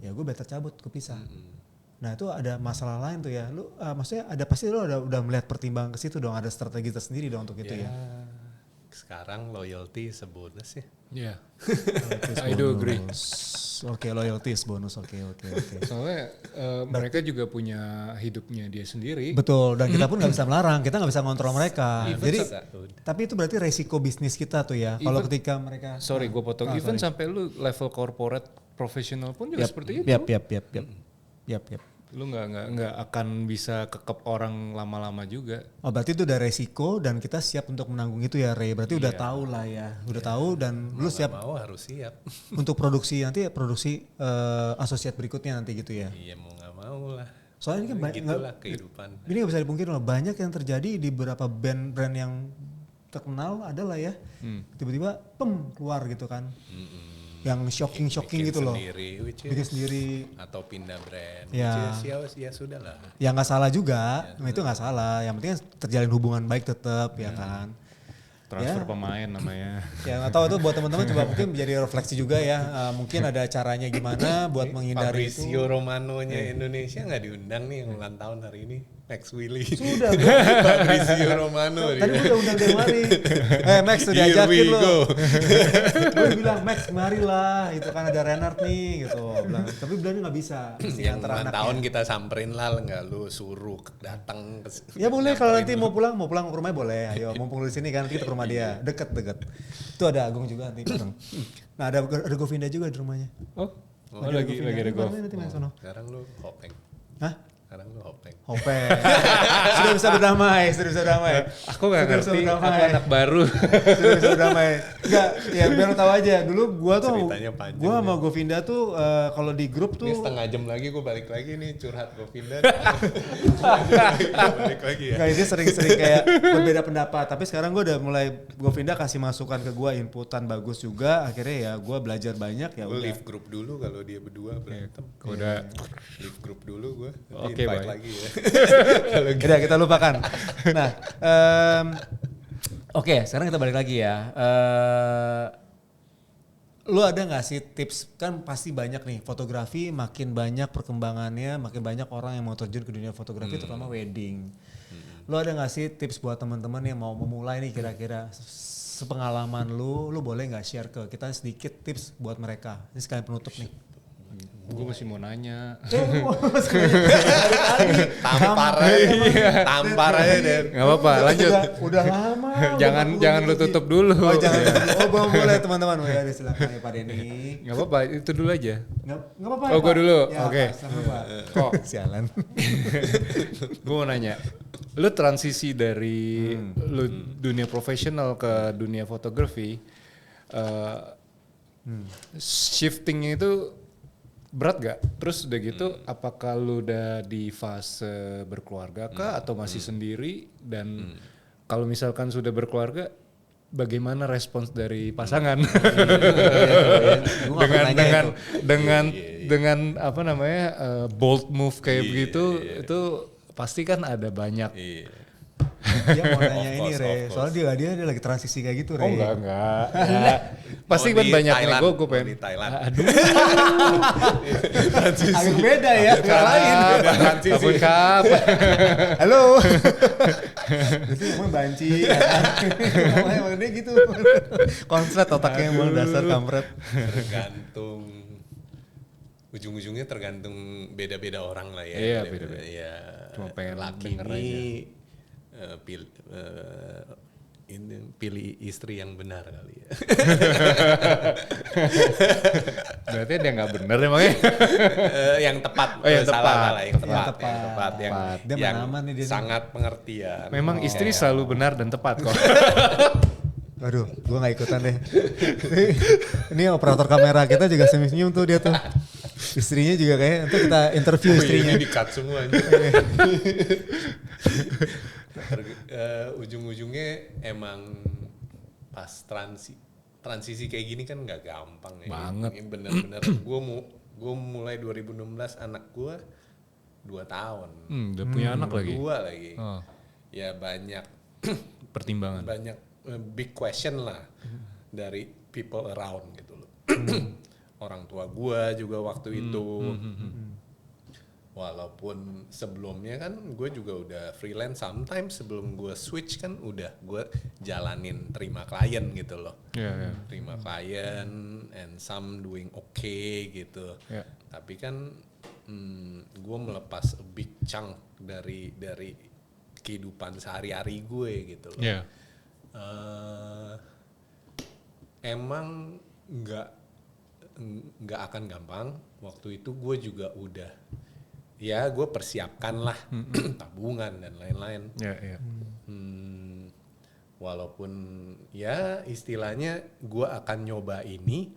ya gue better cabut, kepisah. Nah itu ada masalah lain tuh ya, lu maksudnya pasti lu udah melihat pertimbangan ke situ dong, ada strategi tersendiri dong untuk itu ya. Sekarang loyalty is a bonus ya. Iya. I do agree. Oke, loyalty is bonus. Oke. Soalnya mereka juga punya hidupnya dia sendiri. Betul, dan kita pun nggak bisa melarang, kita nggak bisa ngontrol mereka. Jadi, tapi itu berarti resiko bisnis kita tuh ya. Kalau ketika mereka. Sorry, gue potong. Even sampai lu level corporate profesional pun juga seperti itu. Yap. Lu nggak akan bisa kekep orang lama-lama juga. Oh berarti itu udah resiko dan kita siap untuk menanggung itu ya Ray. Berarti udah tahu lah ya, tahu dan lu siap. Mau harus siap. Untuk produksi asosiat berikutnya nanti gitu ya. Iya mau nggak mau lah. Soalnya ini kan gitulah kehidupan. Ini nggak bisa dipungkiri loh, banyak yang terjadi di beberapa brand yang terkenal adalah ya. Tiba-tiba keluar gitu kan. yang shocking bikin gitu loh. sendiri, which Bikin is, sendiri. atau pindah brand, Ya. which is ya sudah lah. Ya nggak salah juga, itu nggak salah. Yang penting terjalin hubungan baik tetap ya kan. Transfer Ya. pemain namanya. Ya nggak tahu itu buat teman-teman coba mungkin menjadi refleksi juga ya. Mungkin ada caranya gimana buat menghindari itu. Fabrizio Romano-nya Indonesia nggak diundang nih yang ulang tahun hari ini. Max Willy. Sudah, Fabrizio Romano. Tadi dia. gue udah undang dia mari. Max udah Here ajakin we lo. go. Gue bilang Max marilah, itu kan ada Renard nih gitu. Bilang, tapi bilangnya nggak bisa. Mesti Yang antara ulang anaknya. tahun kita samperin lah, nggak lu suruh datang. Ya boleh kalau nanti mau pulang ke rumahnya boleh. Ayo mumpung lu di sini kan nanti kita ke rumah dia. Deket. Itu ada Agung juga nanti datang. Nah ada Govinda juga di rumahnya. Oh lagi ada golf. Nanti main sono. Sekarang lu hopeng. Hah? Sekarang lu hopeng. Hopeng. Sudah bisa berdamai. Aku nggak Sudah bisa ngerti, berdamai. aku anak baru. Sudah bisa berdamai. Enggak, ya biar lo tahu aja. Dulu gua tuh Ceritanya panjang gua sama Govinda tuh kalau di grup tuh Ini setengah jam lagi gue balik lagi nih curhat Govinda. Balik lagi ya. Enggak, dia sering-sering kayak berbeda pendapat. Tapi sekarang gue udah mulai Govinda kasih masukan ke gue, inputan bagus juga. Akhirnya ya gue belajar banyak ya Gue udah. leave grup dulu kalau dia berdua berantem. Udah. Leave grup dulu gue. Oke, Invite baik. lagi ya. Udah kita lupakan. Nah, oke, sekarang kita balik lagi ya. Lu ada nggak sih tips, kan pasti banyak nih fotografi, makin banyak perkembangannya, makin banyak orang yang mau terjun ke dunia fotografi terutama wedding. Lu ada nggak sih tips buat teman-teman yang mau memulai nih kira-kira sepengalaman lu boleh nggak share ke kita sedikit tips buat mereka? Ini sekalian penutup nih. Gue masih mau nanya. Tampar aja deh. Nggak apa-apa, lanjut. Udah lama. Jangan lu tutup dulu. Oh jangan. Oh boleh teman-teman. Ya silakan ya Pak Denny. Nggak apa-apa, itu dulu aja. Nggak apa-apa. Oh, ya, gua Pak? dulu. Ya, Oke. silakan, Pak. Kok Sialan. gue mau nanya, lu transisi dari lu dunia profesional ke dunia fotografi, shiftingnya itu berat gak? Terus udah gitu, apakah lu udah di fase berkeluarga kah atau masih sendiri? Dan kalau misalkan sudah berkeluarga, bagaimana respons dari pasangan? dengan apa namanya bold move kayak begitu, itu pasti kan ada banyak. Iya. Dia mau nanya Of ini course, Re, of course. soalnya dia lagi transisi kayak gitu Re. Oh enggak. Ya, pasti Mau kan di banyak nih, Thailand, gue mau pengen. di Thailand. Aduh, Agak beda ya, yang lain. kapan kapan. Halo. Itu emang banci. Ya kan? Emang dia gitu. Konslet otaknya emang dasar kampret. Tergantung. Ujung-ujungnya tergantung beda-beda orang lah ya. Iya, beda-beda. Iya. Cuma pengen laki denger ini pilih istri yang benar kali ya. Berarti dia nggak bener emangnya. Yang tepat. Oh, yang salah, tepat. salah, yang tepat. tepat. Yang tepat. Yang, Dia yang mana nih dia nih? sangat pengertian. Memang istri selalu benar dan tepat kok. Aduh, gua gak ikutan deh. Ini operator kamera kita juga senyum tuh dia tuh. Istrinya juga kayak, nanti kita interview istrinya. Ini di-cut semua. Ujung-ujungnya emang pas transisi kayak gini kan nggak gampang ya. Banget. Ini bener-bener gue mulai 2016 anak gue 2 tahun. Udah punya anak lagi. 2 lagi. Oh, Ya banyak pertimbangan. big question lah dari people around gitu loh. Orang tua gue juga waktu itu. Walaupun sebelumnya kan gue juga udah freelance, sometimes sebelum gue switch kan udah gue jalanin terima klien gitu loh. Iya. Terima klien and some doing okay gitu. Iya. Tapi kan gue melepas a big chunk dari kehidupan sehari-hari gue gitu loh. Iya. Emang nggak akan gampang. Waktu itu gue juga udah ya gue persiapkan lah tabungan dan lain-lain. Iya. Walaupun ya istilahnya gue akan nyoba ini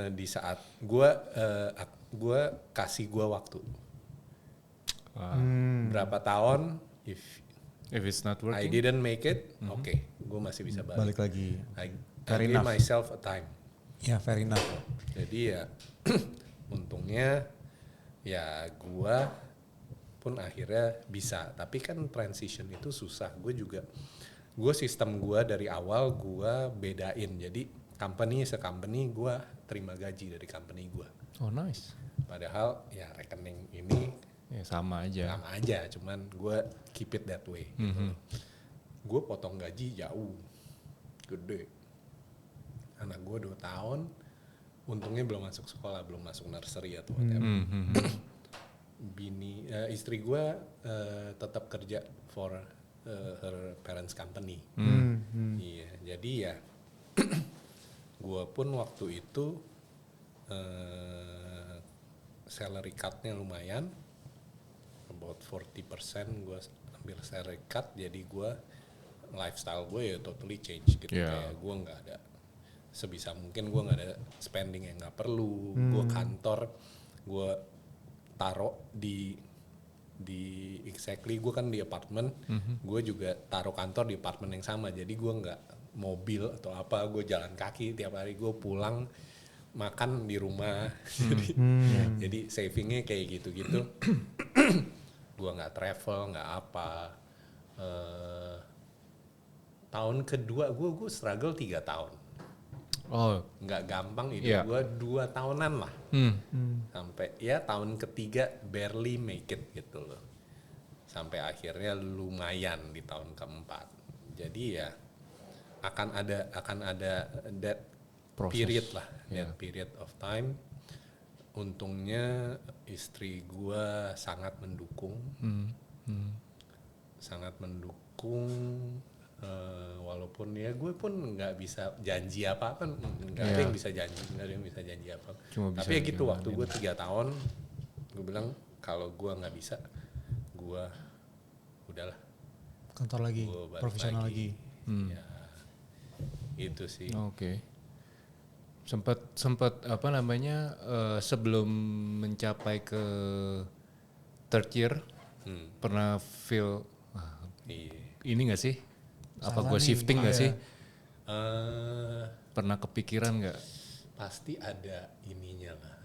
di saat gue kasih gue waktu. Berapa tahun if If it's not I working. didn't make it, oke, gue masih bisa balik. Balik lagi. I Fair give enough. myself a time. Ya, fair enough. Jadi ya untungnya ya gua pun akhirnya bisa. Tapi kan transition itu susah. Gue sistem gua dari awal gua bedain. Jadi company gue terima gaji dari company gua. Oh nice. Padahal ya rekening ini Ya sama aja. cuman gue keep it that way. Gitu. Gue potong gaji jauh, gede. Anak gue 2 tahun, untungnya belum masuk sekolah, belum masuk nursery atau whatever. Istri gue tetap kerja for her parents company. Iya, jadi ya gue pun waktu itu salary cut-nya lumayan, about 40% gue ambil salary cut, jadi gue lifestyle gue ya totally change gitu. Kayak gue nggak ada, sebisa mungkin gue nggak ada spending yang nggak perlu. Gue kantor gue taruh di exactly, gue kan di apartemen, gue juga taruh kantor di apartemen yang sama, jadi gue nggak mobil atau apa, gue jalan kaki tiap hari, gue pulang makan di rumah. Jadi savingnya kayak gitu-gitu. Gue nggak travel, nggak apa. Tahun kedua gue struggle 3 tahun. Oh. Nggak gampang itu. Gue 2 tahunan lah. Sampai ya tahun ketiga barely make it gitu loh. Sampai akhirnya lumayan di tahun keempat. Jadi ya akan ada that proses. Period lah, that period of time. Untungnya istri gue sangat mendukung, sangat mendukung. Walaupun ya gue pun nggak bisa janji apa kan, nggak ada yang bisa janji apa. Tapi ya gitu, waktu gue 3 tahun, gue bilang kalau gue nggak bisa, gue udahlah. Kantor lagi, profesional lagi. Ya, itu sih. Oke. Sempat apa namanya sebelum mencapai ke third year pernah feel ini nggak sih? Apa gue shifting nggak sih? Pernah kepikiran nggak? Pasti ada ininya lah.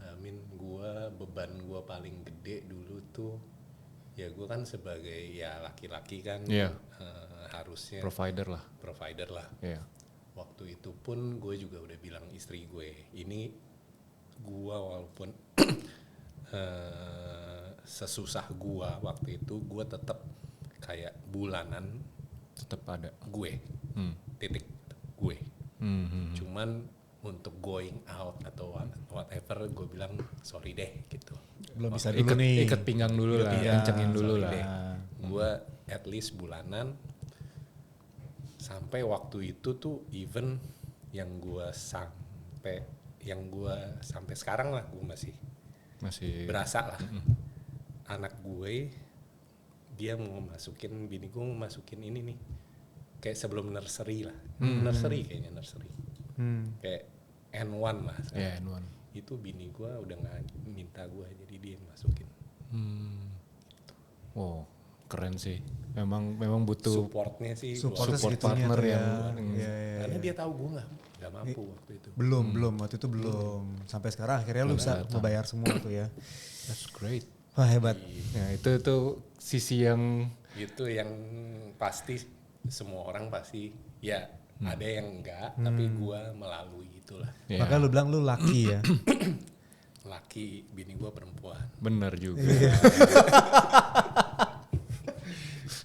Beban gue paling gede dulu tuh ya gue kan sebagai ya laki-laki kan harusnya provider lah. Yeah. Waktu itu pun gue juga udah bilang istri gue, ini gue walaupun sesusah gue waktu itu, gue tetap kayak bulanan tetap ada gue, titik gue. Cuman untuk going out atau whatever, gue bilang sorry deh gitu. Belum bisa dulu nih. Ikat pinggang dulu lah, kencengin dulu lah. Gue at least bulanan. Sampai waktu itu tuh even yang gue sampai sekarang lah, gue masih berasa lah. Anak gue dia mau masukin, bini gue mau masukin ini nih kayak sebelum nursery lah. Nursery. Kayak N1 lah. N1. Itu bini gue udah nggak minta gue, jadi dia yang masukin. Wow, keren sih. Memang butuh supportnya sih, support partner yang karena dia tahu gue nggak mampu waktu itu. Belum waktu itu belum. Sampai sekarang akhirnya lu bisa membayar semua tuh ya. That's great. Wah hebat. Ya itu sisi yang itu yang pasti semua orang pasti ya ada yang enggak, tapi gue melalui itulah. Yeah. Makanya lu bilang lu lucky ya. Laki, bini gue perempuan. Bener juga.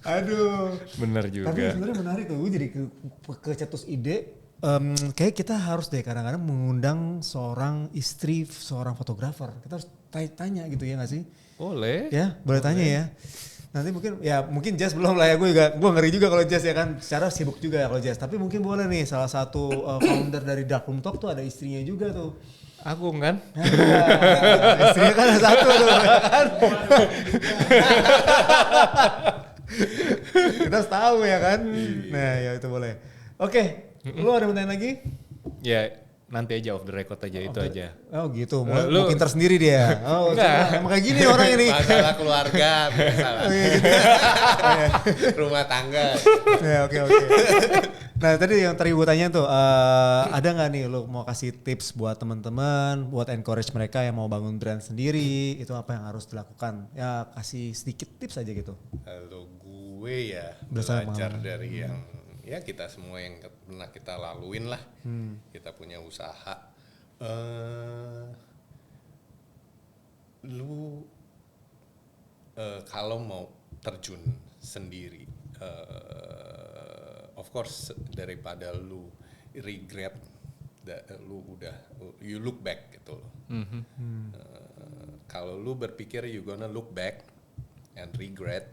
Aduh. Bener juga. Tapi sebenarnya menarik tuh, gue jadi kecetus ide. Kayak kita harus deh kadang-kadang mengundang seorang istri seorang fotografer. Kita harus tanya gitu ya nggak sih? Boleh. Ya, boleh tanya ya. Nanti mungkin Jazz belum lah ya, gue ngeri juga kalau Jazz ya kan, secara sibuk juga ya kalau Jazz. Tapi mungkin boleh nih, salah satu founder dari Darkroom Talk tuh ada istrinya juga tuh. Agung kan? Istrinya kan ada satu tuh kan. Kita harus tahu ya kan. Nah ya itu boleh. Oke, lu ada pertanyaan lagi? Ya nanti aja off the record aja itu aja. Oh gitu, mau pinter sendiri dia. Oh emang kayak gini orang ini. Masalah keluarga, masalah rumah tangga. Ya, oke. Nah tadi yang tadi gue tanya tuh, ada nggak nih lo mau kasih tips buat teman-teman, buat encourage mereka yang mau bangun brand sendiri, itu apa yang harus dilakukan? Ya kasih sedikit tips aja gitu. Kalau gue ya Belajar belajar dari yang ya kita semua yang pernah kita laluin lah. Kita punya usaha. Lu kalau mau terjun sendiri, of course daripada lu regret, lu udah you look back gitu loh. Kalau lu berpikir you gonna look back and regret,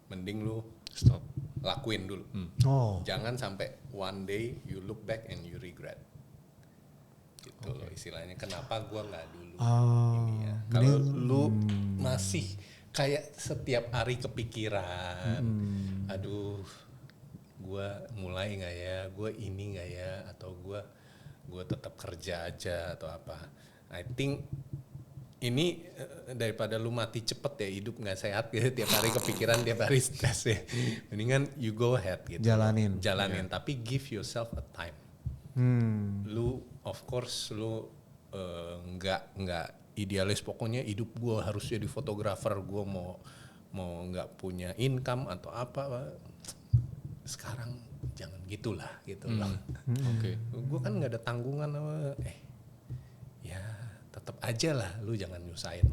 mending lu Stop. lakuin dulu. Oh. Jangan sampai one day you look back and you regret. Gitu loh istilahnya. Kenapa gua nggak dulu? Ini ya. Kalau lu masih kayak setiap hari kepikiran, aduh, gua mulai nggak ya? Gua ini nggak ya? Atau gua tetap kerja aja atau apa? I think ini daripada lu mati cepet ya, hidup nggak sehat gitu, tiap hari kepikiran, tiap hari stres ya. Mendingan you go ahead gitu. Jalanin. Tapi give yourself a time. Lu of course lu nggak idealis, pokoknya hidup gua harus jadi fotografer, gua mau nggak punya income atau apa. Sekarang jangan gitulah gitu loh. Oke. Gua kan nggak ada tanggungan sama ya tetap aja lah, lu jangan nyusahin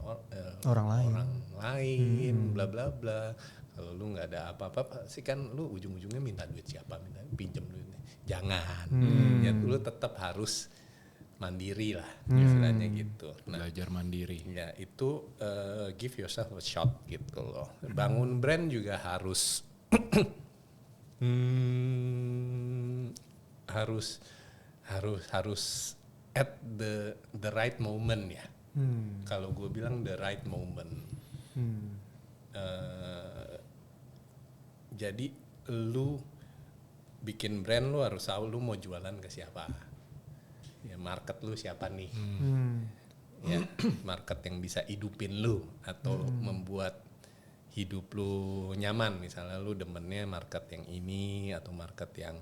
Orang lain, bla bla bla. Kalau lu nggak ada apa-apa sih kan lu ujung-ujungnya minta duit siapa, pinjem duitnya. Jangan. Ya lu tetap harus mandiri lah, istilahnya gitu. Nah, Belajar mandiri. ya itu give yourself a shot gitu loh. Bangun brand juga harus harus at the right moment ya. Kalau gue bilang the right moment. Jadi lu bikin brand, lu harus tahu lu mau jualan ke siapa. Ya market lu siapa nih. Ya market yang bisa hidupin lu atau membuat hidup lu nyaman. Misalnya lu demennya market yang ini atau market yang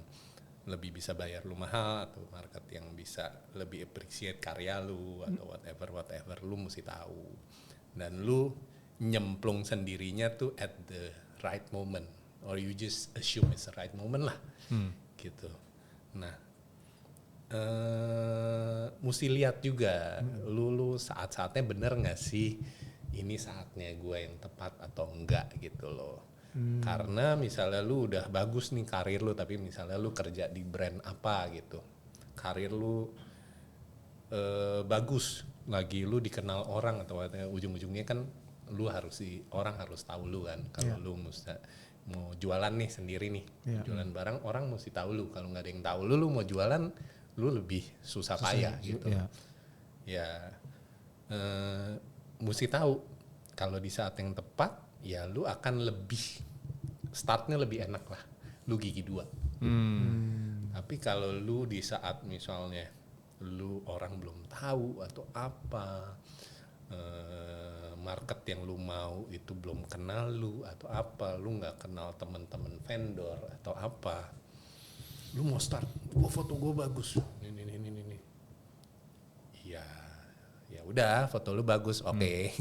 lebih bisa bayar lu mahal atau market yang bisa lebih appreciate karya lu atau whatever lu mesti tahu. Dan lu nyemplung sendirinya tuh at the right moment, or you just assume it's the right moment lah. Gitu. Nah, mesti lihat juga lu saat-saatnya bener nggak sih ini saatnya gue yang tepat atau enggak gitu loh. Karena misalnya lu udah bagus nih karir lu, tapi misalnya lu kerja di brand apa gitu, karir lu bagus, lagi lu dikenal orang atau ujung-ujungnya kan lu orang harus tahu lu kan. Kalau lu mau jualan nih sendiri nih, jualan barang, orang mesti tahu lu. Kalau nggak ada yang tahu lu mau jualan, lu lebih susah payah gitu. Ya mesti tahu kalau di saat yang tepat ya lu akan startnya lebih enak lah, lu gigi 2. Tapi kalau lu di saat misalnya lu orang belum tahu atau apa, market yang lu mau itu belum kenal lu atau apa, lu nggak kenal teman-teman vendor atau apa, lu mau start, gua foto gua bagus, ini. Ya udah, foto lu bagus, oke.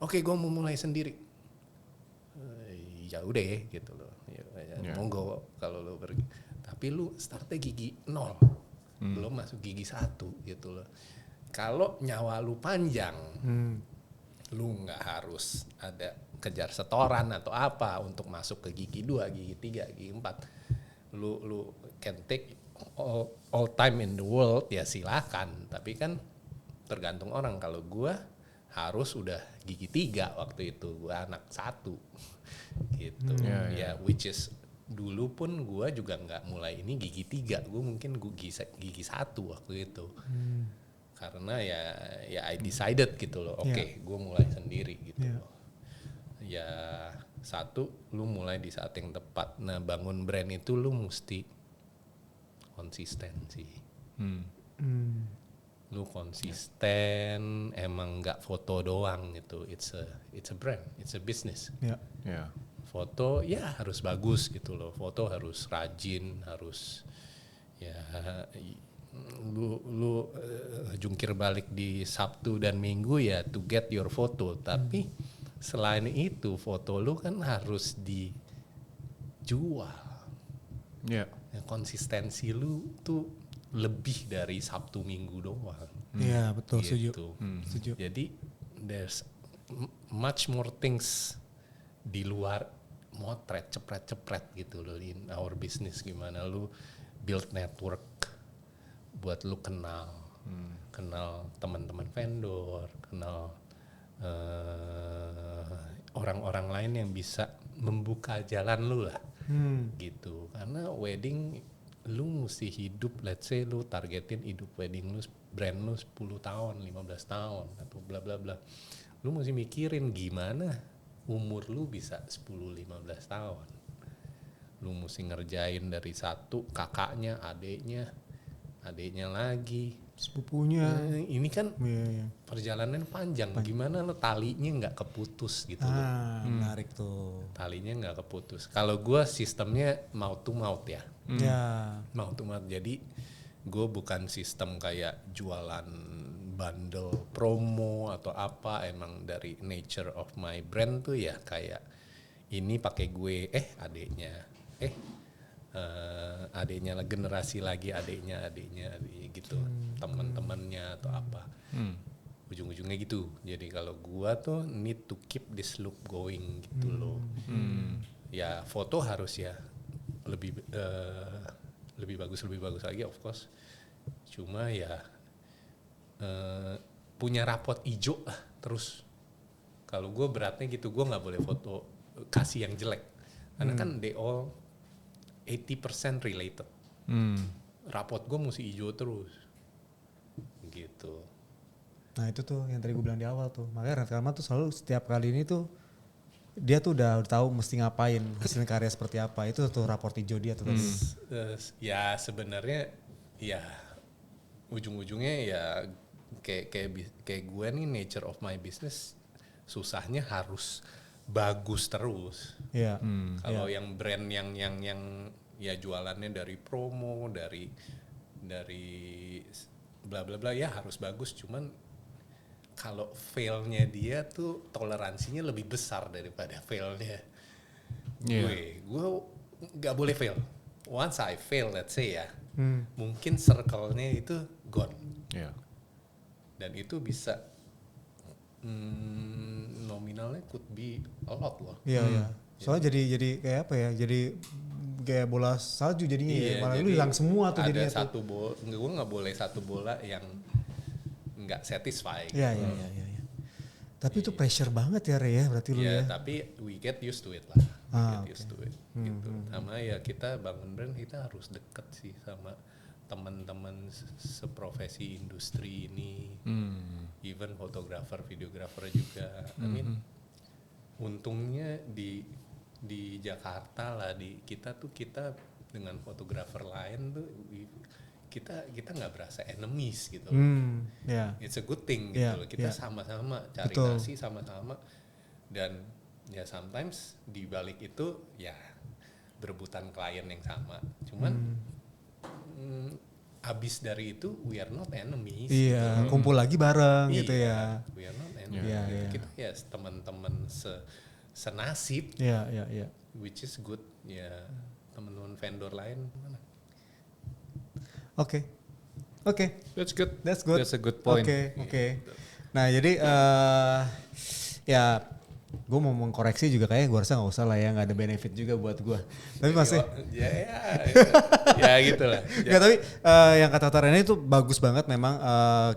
Oke, gua mau mulai sendiri. Ya udah gitu loh. Monggo kalau lu pergi. Tapi lu startnya gigi 0. Belum masuk gigi 1 gitu loh. Kalau nyawa lu panjang, lu nggak harus ada kejar setoran atau apa untuk masuk ke gigi 2, gigi 3, gigi 4. Lu can take all time in the world, ya silakan. Tapi kan tergantung orang. Kalau gua harus udah gigi 3 waktu itu, gua anak 1 gitu. Ya which is dulu pun gua juga nggak mulai ini gigi 3, gua mungkin gigi 1 waktu itu. Karena ya I decided gitu loh, oke, gua mulai sendiri gitu loh. Ya satu, lu mulai di saat yang tepat. Nah, bangun brand itu lu mesti konsisten sih. Lu konsisten, emang nggak foto doang gitu. It's a brand, it's a business. Ya. Ya. Foto ya harus bagus gitu loh. Foto harus rajin, harus ya lu jungkir balik di Sabtu dan Minggu ya to get your photo. Tapi selain itu foto lu kan harus dijual. Ya. Ya, konsistensi lu tuh lebih dari Sabtu Minggu doang. Iya, betul, Gitu. setuju. Jadi there's much more things di luar motret, cepret gitu loh in our business. Gimana lu build network buat lu kenal teman-teman vendor, kenal orang-orang lain yang bisa membuka jalan lu lah. Gitu. Karena wedding lu mesti hidup, let's say lu targetin hidup wedding lu, brand lu 10 tahun, 15 tahun atau bla bla bla. Lu mesti mikirin gimana umur lu bisa 10-15 tahun. Lu mesti ngerjain dari satu kakaknya, adeknya lagi, Sepupunya. ini kan Iya. perjalanan panjang. Gimana lo talinya nggak keputus gitu loh. Menarik tuh. Talinya nggak keputus. Kalau gue sistemnya mouth to mouth ya. Ya. Mouth to mouth. Jadi gue bukan sistem kayak jualan bundle promo atau apa. Emang dari nature of my brand tuh ya kayak ini pakai gue, adeknya, adeknya generasi lagi adeknya gitu, teman-temannya atau apa. Ujung-ujungnya gitu. Jadi kalau gua tuh need to keep this loop going gitu loh. Ya foto harus ya lebih bagus lagi of course. Cuma ya punya rapot ijo lah terus. Kalau gua beratnya gitu, gua nggak boleh foto kasih yang jelek. Karena kan they all 80% related. Rapot gue mesti hijau terus. Gitu. Nah itu tuh yang tadi gue bilang di awal tuh. Makanya Renat Karman tuh selalu setiap kali ini tuh dia tuh udah tahu mesti ngapain, hasil karya seperti apa. Itu tuh raport hijau dia tuh tadi. Ya sebenarnya ya ujung-ujungnya ya kayak gue nih, nature of my business susahnya harus bagus terus. Iya. Kalau yang brand yang ya jualannya dari promo, dari bla bla bla ya harus bagus. Cuman kalau failnya dia tuh toleransinya lebih besar daripada failnya gue nggak boleh fail. Once I fail, let's say ya, mungkin circle-nya itu gone. Dan itu bisa nominalnya could be a lot loh. Iya. Soalnya jadi kayak apa ya? Jadi kayak bola salju jadinya ya. Malah lu hilang semua tuh jadinya. Ada satu bola, gue nggak boleh satu bola yang nggak satisfy. Iya. Tapi itu pressure banget ya Re ya berarti lu ya. Tapi we get used to it lah. Used to it gitu. Sama ya kita bangun brand, kita harus deket sih sama teman-teman seprofesi industri ini. Even fotografer, videografer juga. I mean, untungnya di Jakarta lah, kita dengan fotografer lain tuh kita nggak berasa enemies gitu. It's a good thing gitu loh. Kita sama-sama cari nasi sama-sama, dan ya sometimes di balik itu ya berebutan klien yang sama. Cuman abis dari itu we are not enemies. Iya, gitu. Kumpul lagi bareng gitu ya. We are not enemies. Kita ya teman-teman senasib. Iya. Which is good ya. Teman-teman vendor lain mana? Oke. That's good. That's a good point. Oke. Nah jadi ya gue mau mengkoreksi juga kayaknya gue rasa nggak usah lah ya, nggak ada benefit juga buat gue. Tapi masih ya gitulah. Nggak, tapi yang kata Rene itu bagus banget memang.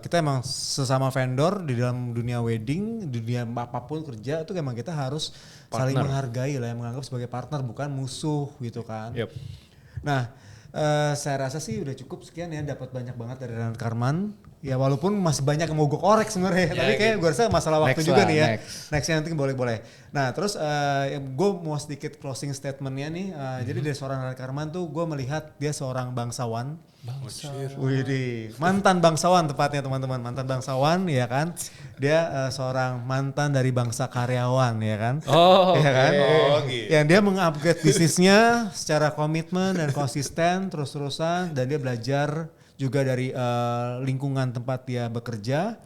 Kita emang sesama vendor di dalam dunia wedding, dunia apapun kerja itu emang kita harus saling menghargai lah, menganggap sebagai partner bukan musuh gitu kan. Yep. Nah saya rasa sih udah cukup sekian ya, dapat banyak banget dari Renat Karman. Ya walaupun masih banyak yang mau gue korek sebenarnya, Ya, tapi kayak gitu. gue rasa masalah waktu Next juga lah, nih ya. next. Nextnya nanti boleh. Nah terus gue mau sedikit closing statementnya nih. Jadi dari seorang Rana Karman tuh gue melihat dia seorang bangsawan. Widih, mantan bangsawan tepatnya teman-teman, mantan bangsawan ya kan. Dia seorang mantan dari bangsa karyawan ya kan. Oh, ya kan. Oh, gitu. Yang dia mengupgrade bisnisnya secara komitmen dan konsisten terus-terusan, dan dia belajar juga dari lingkungan tempat dia bekerja.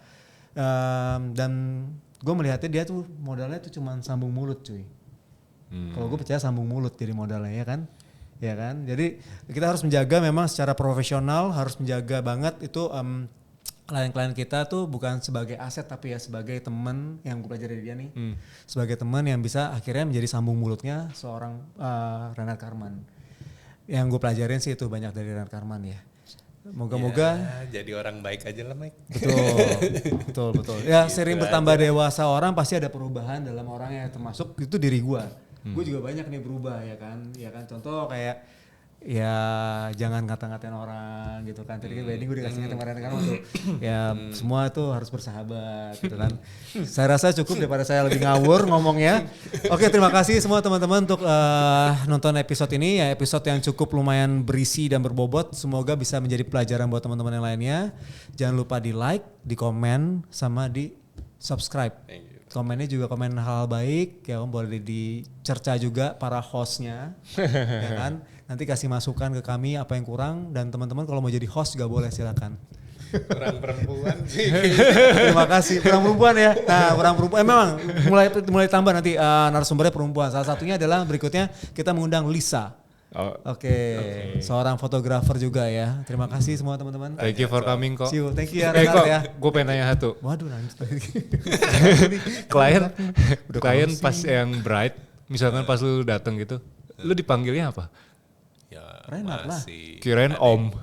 Dan gue melihatnya dia tuh modalnya tuh cuman sambung mulut cuy. Kalau gue percaya sambung mulut jadi modalnya ya kan. Ya kan, jadi kita harus menjaga memang secara profesional, harus menjaga banget itu klien-klien kita tuh bukan sebagai aset tapi ya sebagai teman yang gue pelajari dari dia nih, sebagai teman yang bisa akhirnya menjadi sambung mulutnya seorang Rana Karman. Yang gue pelajarin sih itu banyak dari Rana Karman ya. Moga-moga Ya, jadi orang baik aja lah Mike. betul. Ya Gitu sering bertambah dewasa orang pasti ada perubahan dalam orangnya, termasuk itu diri gue. Gue juga banyak nih berubah ya kan. Contoh kayak ya jangan ngata-ngatain orang gitu kan. Tadi kan wedding gue dikasih kemarin kan tuh. Ya semua itu harus bersahabat gitu kan. Saya rasa cukup daripada saya lebih ngawur ngomongnya. Oke, terima kasih semua teman-teman untuk nonton episode ini ya, episode yang cukup lumayan berisi dan berbobot. Semoga bisa menjadi pelajaran buat teman-teman yang lainnya. Jangan lupa di like, di komen, sama di subscribe. Thank you. Komennya juga komen hal baik ya, boleh dicerca juga para hostnya ya kan. Nanti kasih masukan ke kami apa yang kurang, dan teman-teman kalau mau jadi host juga boleh, silakan. Kurang perempuan sih. Terima kasih. Kurang perempuan ya. Nah, kurang perempuan memang mulai tambah nanti narasumbernya perempuan. Salah satunya adalah berikutnya kita mengundang Lisa. Oke. Seorang fotografer juga ya. Terima kasih semua teman-teman. Thank you for coming kok. See you. Thank you ya Kok Renat ya. gue pengen nanya satu. Waduh nangis lagi. klien pas yang bright, misalkan pas lu dateng gitu, lu dipanggilnya apa? Ya, Renat lah. masih. Kirain om.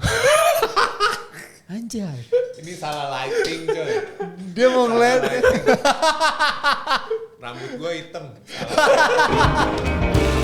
Anjay. Ini salah lighting coy. Dia mau ngeliat. Rambut gue hitam. Salah.